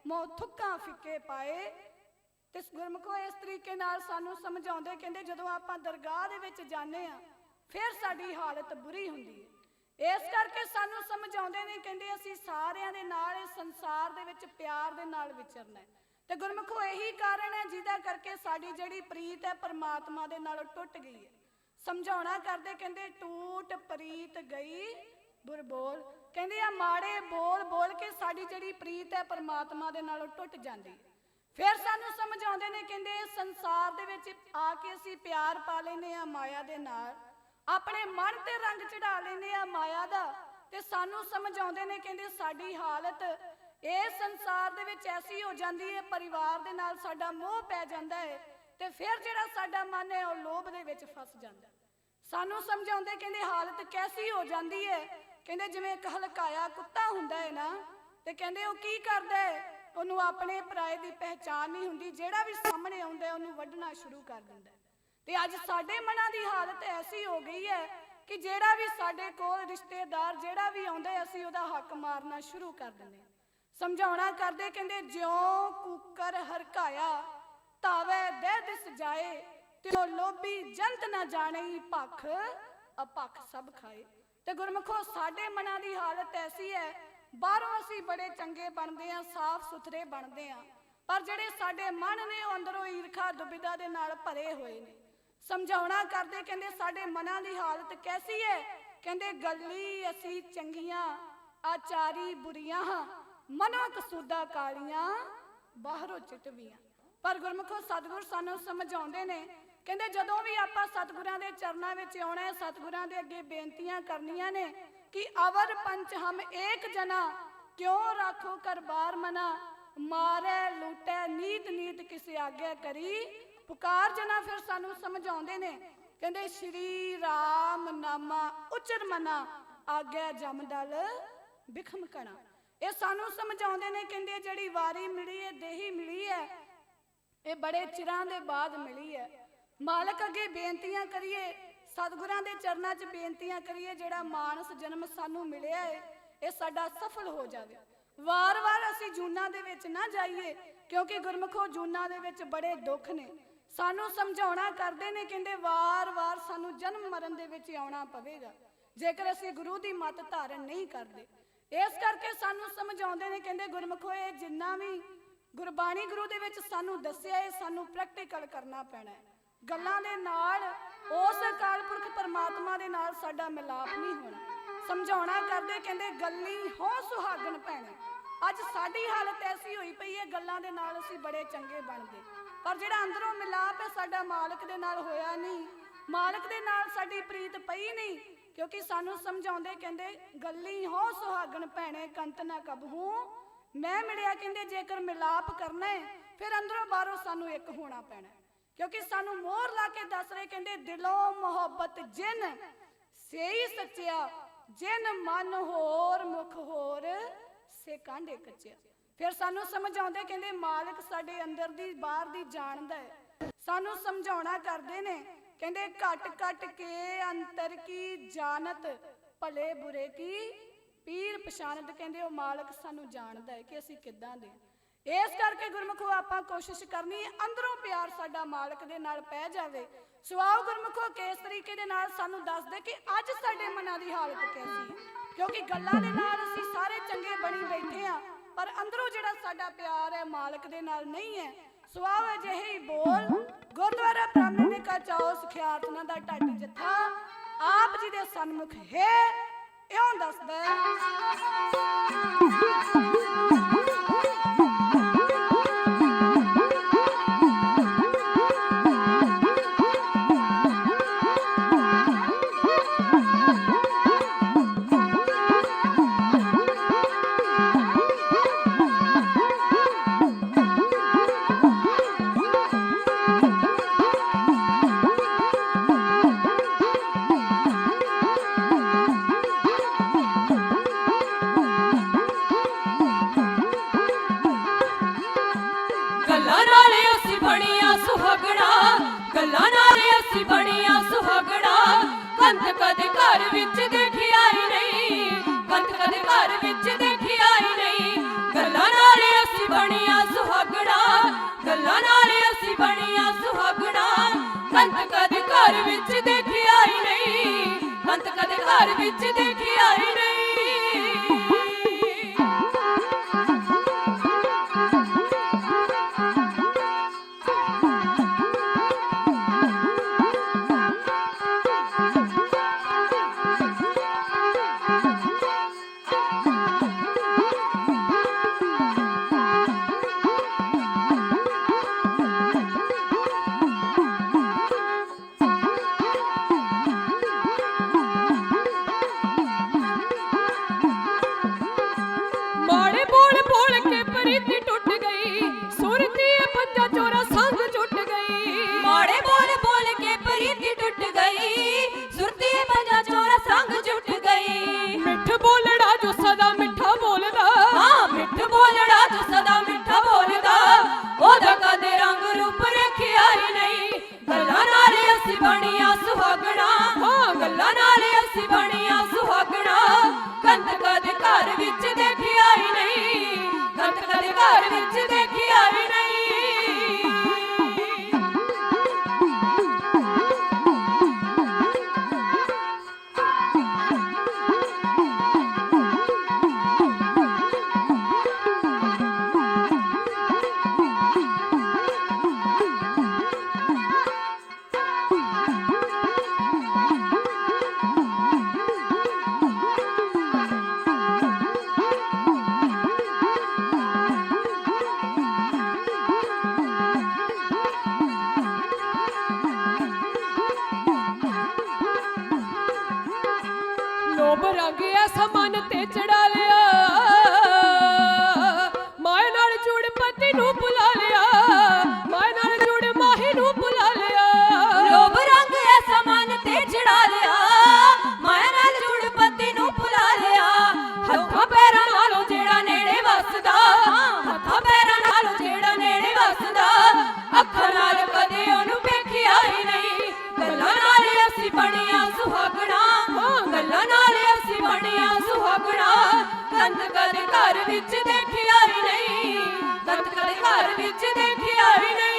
ਮੋ ਥੁੱਕਾਂ ਫਿੱਕੇ ਪਾਏ। ਤੇ ਗੁਰਮੁਖੋ ਇਸ ਤਰੀਕੇ ਨਾਲ ਸਾਨੂੰ ਸਮਝਾਉਂਦੇ, ਕਹਿੰਦੇ ਜਦੋਂ ਆਪਾਂ ਦਰਗਾਹ ਦੇ ਵਿੱਚ ਜਾਂਦੇ ਆ ਫਿਰ ਸਾਡੀ ਹਾਲਤ ਬੁਰੀ ਹੁੰਦੀ ਹੈ। ਇਸ ਕਰਕੇ ਸਾਨੂੰ ਸਮਝਾਉਂਦੇ ਨੇ, ਕਹਿੰਦੇ ਅਸੀਂ ਸਾਰਿਆਂ ਦੇ ਨਾਲ ਇਸ ਸੰਸਾਰ ਦੇ ਵਿੱਚ ਪਿਆਰ ਦੇ ਨਾਲ ਵਿਚਰਨਾ ਹੈ। ਤੇ ਗੁਰਮੁਖੋ ਇਹੀ ਕਾਰਨ ਹੈ ਜਿਹਦਾ ਕਰਕੇ ਸਾਡੀ ਜਿਹੜੀ ਪ੍ਰੀਤ ਹੈ ਪਰਮਾਤਮਾ ਦੇ ਨਾਲ ਟੁੱਟ ਗਈ ਹੈ। ਸਮਝਾਉਣਾ ਕਰਦੇ, ਕਹਿੰਦੇ ਟੂਟ ਪ੍ਰੀਤ ਗਈ ਬੁਰ ਬੋਲ, ਕਹਿੰਦੇ ਆ ਮਾੜੇ ਬੋਲ ਬੋਲ ਕੇ ਸਾਡੀ ਜਿਹੜੀ ਪ੍ਰੀਤ ਹੈ ਪਰਮਾਤਮਾ ਦੇ ਨਾਲ ਟੁੱਟ ਜਾਂਦੀ ਹੈ। ਫਿਰ ਸਾਨੂੰ ਸਮਝਾਉਂਦੇ ਨੇ, ਕਹਿੰਦੇ ਇਸ ਸੰਸਾਰ ਦੇ ਵਿੱਚ ਆ ਕੇ ਅਸੀਂ ਪਿਆਰ ਪਾ ਲੈਂਦੇ ਆ ਮਾਇਆ ਦੇ ਨਾਲ, ਆਪਣੇ ਮਨ ਤੇ ਰੰਗ ਚੜਾ ਲੈਂਦੇ ਆ ਮਾਇਆ ਦਾ। ਤੇ ਸਾਨੂੰ ਸਮਝਾਉਂਦੇ ਨੇ, ਕਹਿੰਦੇ ਸਾਡੀ ਹਾਲਤ ਇਸ ਸੰਸਾਰ ਦੇ ਵਿੱਚ ਐਸੀ ਹੋ ਜਾਂਦੀ ਹੈ, ਪਰਿਵਾਰ ਦੇ ਨਾਲ ਸਾਡਾ ਮੋਹ ਪੈ ਜਾਂਦਾ ਹੈ ਤੇ ਫਿਰ ਜਿਹੜਾ ਸਾਡਾ ਮਨ ਹੈ ਉਹ ਲੋਭ ਦੇ ਵਿੱਚ ਫਸ ਜਾਂਦਾ। ਸਾਨੂੰ ਸਮਝਾਉਂਦੇ, ਕਹਿੰਦੇ ਹਾਲਤ ਕੈਸੀ ਹੋ ਜਾਂਦੀ ਹੈ, ਕਹਿੰਦੇ ਜਿਵੇਂ ਇੱਕ ਹਲਕਾਇਆ ਕੁੱਤਾ ਹੁੰਦਾ ਹੈ ਨਾ, ਤੇ ਕਹਿੰਦੇ ਉਹ ਕੀ ਕਰਦਾ ਹੈ, ਉਹਨੂੰ ਆਪਣੇ ਪਰਾਏ ਦੀ ਪਹਿਚਾਣ ਨਹੀਂ ਹੁੰਦੀ, ਜਿਹੜਾ ਵੀ ਸਾਹਮਣੇ ਆਉਂਦਾ ਉਹਨੂੰ ਵੱਢਣਾ ਸ਼ੁਰੂ ਕਰ ਦਿੰਦਾ। ਤੇ ਅੱਜ ਸਾਡੇ ਮਨਾਂ ਦੀ ਹਾਲਤ ਐਸੀ ਹੋ ਗਈ ਹੈ ਕਿ ਜਿਹੜਾ ਵੀ ਸਾਡੇ ਕੋਲ ਰਿਸ਼ਤੇਦਾਰ ਜਿਹੜਾ ਵੀ ਆਉਂਦਾ ਅਸੀਂ ਉਹਦਾ ਹੱਕ ਮਾਰਨਾ ਸ਼ੁਰੂ ਕਰ ਦਿੰਦੇ। ਸਮਝਾਉਣਾ ਕਰਦੇ, ਕਹਿੰਦੇ ਜਿਉਂ ਕੂਕਰ ਹਰਕਾਇਆ ਤਾਵੇ ਦੇ ਦਿਸ ਜਾਏ, ਤੇ ਉਹ ਲੋਭੀ ਜੰਤ ਨਾ ਜਾਣੇ ਭਖ ਅਪਖ ਸਭ ਖਾਏ। ਤੇ ਗੁਰਮੁਖੋ ਸਾਡੇ ਮਨਾਂ ਦੀ ਹਾਲਤ ਐਸੀ ਹੈ, ਬਾਹਰੋਂ ਅਸੀਂ ਬੜੇ ਚੰਗੇ ਬਣਦੇ ਆ, ਸਾਫ਼ ਸੁਥਰੇ ਬਣਦੇ ਆ, ਪਰ ਜਿਹੜੇ ਸਾਡੇ ਮਨ ਨੇ ਉਹ ਅੰਦਰੋਂ ਈਰਖਾ ਦੁਬਿਧਾ ਦੇ ਨਾਲ ਭਰੇ ਹੋਏ ਨੇ। ਸਮਝਾਉਣਾ ਕਰਦੇ, ਕਹਿੰਦੇ ਸਾਡੇ ਮਨਾਂ ਦੀ ਹਾਲਤ ਕੈਸੀ ਹੈ, ਕਹਿੰਦੇ ਗੱਲੀ ਅਸੀਂ ਚੰਗੀਆਂ ਆਚਾਰੀ ਬੁਰੀਆਂ, ਮਨੋਂ ਕਸੂਦਾ ਕਾਲੀਆਂ ਬਾਹਰੋਂ ਚਿਟਵੀਆਂ। ਪਰ ਗੁਰਮੁਖੋ ਸਤਿਗੁਰ ਸਾਨੂੰ ਸਮਝਾਉਂਦੇ ਨੇ, ਕਹਿੰਦੇ ਜਦੋਂ ਵੀ ਆਪਾਂ ਸਤਿਗੁਰਾਂ ਦੇ ਚਰਨਾਂ ਵਿੱਚ ਆਉਣਾ ਹੈ, ਸਤਿਗੁਰਾਂ ਦੇ ਅੱਗੇ ਬੇਨਤੀਆਂ ਕਰਨੀਆਂ ਨੇ कि अवर पंच हम एक जना क्यों राखो कर बार मना, मारे लूटे नीत नीत किसी आगे करी पुकार जना। फिर सानू समझाउंदे ने, कहंदे श्री राम नामा उचर मना आगे जमदल बिखम कणा। ये सानू समझाउंदे ने, कहंदे जिहड़ी वारी मिली है, देही मिली है, ये बड़े चिरां दे बाद मिली है। मालक अगे बेनतियां करिए, सतगुरां दे चरनां च बेनतियां करिए, जिहड़ा मानस जन्म सानू मिलिया है ये साडा सफल हो जावे। वार वार असीं जूनां दे विच ना जाइए, क्योंकि गुरमुखो जूनां दे विच बड़े दुख ने। सानू समझाउणा करदे ने, कहंदे वार वार सानू जन्म मरण दे विच आउणा पवेगा जेकर असीं गुरु दी मत धारण नहीं करदे। इस करके सानू समझाउंदे ने, कहंदे गुरमुखो ये जिन्ना भी गुरबाणी गुरु दे विच सानू दस्सिया है सानू प्रैक्टिकल करना पैना है। गल्लां दे नाल उस अकाल पुरख परमात्मा दे नाल साडा मिलाप नहीं होना। समझाउणा करदे, कहंदे गल्ली हो सुहागन भैणे। अज साडी हालत ऐसी हुई पई है, गल्लां दे नाल असीं बड़े चंगे बनदे, पर जिहड़ा अंदरों मिलाप है साडा मालक दे नाल होया नहीं, मालक दे नाल साडी प्रीत पई नहीं। क्योंकि सानू समझाउंदे, कहंदे गल्ली हो सुहागन भैणे कंत ना कबहू मैं मिलिया। कहंदे जेकर मिलाप करना है फिर अंदरों बाहरों सानू एक होना पैना, क्योंकि सानू मोहर ला के दस रहे, कहंदे दिलों मोहब्बत जिन सेही सच्चिया, जिन मन होर मुख होर से कांडे कच्चिया। फिर सानू समझाउंदे, कहंदे मालिक साडे अंदर दी बाहर दी जानदा है। सानू समझाउणा करदे ने, कहंदे घट घट के अंतर की जानत भले बुरे की पीर पछाणत। कहंदे ओ मालिक सानू जानदा है कि असीं किदां दे। इस करके गुरमुखो आपां कोशिश करनी है अंदरों प्यार साडा मालिक दे नाल पै जावे। सुआओ गुरमुखो किस तरीके दे नाल सानू दस दे कि अज साडे मनां दी हालत कैसी है, क्योंकि गल्लां दे नाल असीं सारे चंगे बणी बैठे हां, पर अंदरों जिहड़ा साडा प्यार है मालिक दे नाल नहीं है। सुआओ अजिहे ही बोल गुरुद्वारा ब्राह्मणी का चाओ सिखियातना दा ढाडी जत्था आप जी दे सन्मुख है इउं दसदा कदे घर विच देखी आई नहीं, कंत कदे घर विच देखी आई नहीं। गल्लां नाल असीं बणिया ਗੱਲਾਂ ਨਾਲ ਅਸੀਂ ਬਣੀਆਂ ਸੁਹਾਗਣਾ। ਕੰਤ ਕਦੇ ਘਰ ਵਿੱਚ ਦੇਖਿਆ ਹੀ ਨਹੀਂ, ਕੰਤ ਕਦੇ ਘਰ ਵਿੱਚ ਦੇਖਿਆ ਹੀ ਨਹੀਂ। ਮਾੜੇ ਬੋਲ ਬੋਲ ਕੇ ਪ੍ਰੀਤੀ ਟੁੱਟ ਗਈ, ਸੁਰਤੀ ਪੰਜਾ ਚੋਰਾ ਸੰਗ ਟੁੱਟ ਗਈ। ਮਾੜੇ ਬੋਲ ਬੋਲ ਕੇ ਪ੍ਰੀਤੀ ਟੁੱਟ ਗਈ, ਸੁਰਤੀ ਪੰਜਾ ਚੋਰਾ ਸੰਗ ਟੁੱਟ ਗਈ। ਮਿੱਠ ਬੋਲੜਾ ਜੋ ਸਦਾ ਮਿੱਠਾ ਬੋਲਦਾ, ਹਾਂ ਮਿੱਠ ਬੋਲੜਾ ਜੋ ਸਦਾ ਮਿੱਠਾ ਬੋਲਦਾ, ਉਹਦਾ ਕਦੇ ਰੰਗ ਰੂਪ ਰੱਖਿਆ ਹੀ ਨਹੀਂ। ਗੱਲਾਂ ਨਾਲ ਅਸੀਂ ਬਣੀਆਂ ਸੁਹਾਗਣਾ, ਹਾਂ ਗੱਲਾਂ ਨਾਲ ਅਸੀਂ ਬਣੀਆਂ ਸੁਹਾਗਣਾ। ਕੰਤ ਕਦੇ ਘਰ ਵਿੱਚ ਦੇਖਿਆ ਹੀ ਨਹੀਂ, ਕੰਤ ਕਦੇ ਘਰ ਵਿੱਚ ਦੇਖਿਆ ਹੀ ਨਹੀਂ। ਲੋਭ ਰੰਗ ਐਸਾ ਮਨ ਤੇ ਚੜਾ ਲਿਆ, ਮਾਏ ਨਾਲ ਜੁੜ ਪਤੀ ਨੂੰ ਭੁਲਾ ਲਿਆ, ਮਾਏ ਨਾਲ ਜੁੜ ਮਾਹੀ ਨੂੰ ਭੁਲਾ ਲਿਆ। ਲੋਭ ਰੰਗ ਐਸਾ ਮਨ ਤੇ ਚੜਾ ਲਿਆ, ਮਾਇਆ ਨਾਲ ਜੁੜ ਪਤੀ ਨੂੰ ਭੁਲਾ ਲਿਆ। ਹੱਥਾਂ ਪੈਰਾਂ ਨਾਲੋਂ ਜਿਹੜਾ ਨੇੜੇ ਵੱਸਦਾ, ਹੱਥਾਂ ਪੈਰਾਂ ਨਾਲੋਂ ਜਿਹੜਾ ਨੇੜੇ ਵੱਸਦਾ, ਅੱਖਾਂ ਨਾਲ ਕਦੇ ਉਹਨੂੰ ਵੇਖਿਆ ਹੀ ਨਹੀਂ। ਗੱਲਾਂ ਨਾਲ ਅਸੀਂ ਬਣੀਆਂ ਸੁਹਾਗਣਾ, ਗੱਲਾਂ ਨਾਲ ਅਸੀਂ ਬਣੀਆਂ ਸੁਹਾਗਣਾ। ਕੰਤ ਕਦੇ ਘਰ ਵਿੱਚ ਦੇਖਿਆ ਹੀ ਨਹੀਂ, ਕੰਤ ਕਦੇ ਘਰ ਵਿੱਚ ਦੇਖਿਆ ਹੀ ਨਹੀਂ।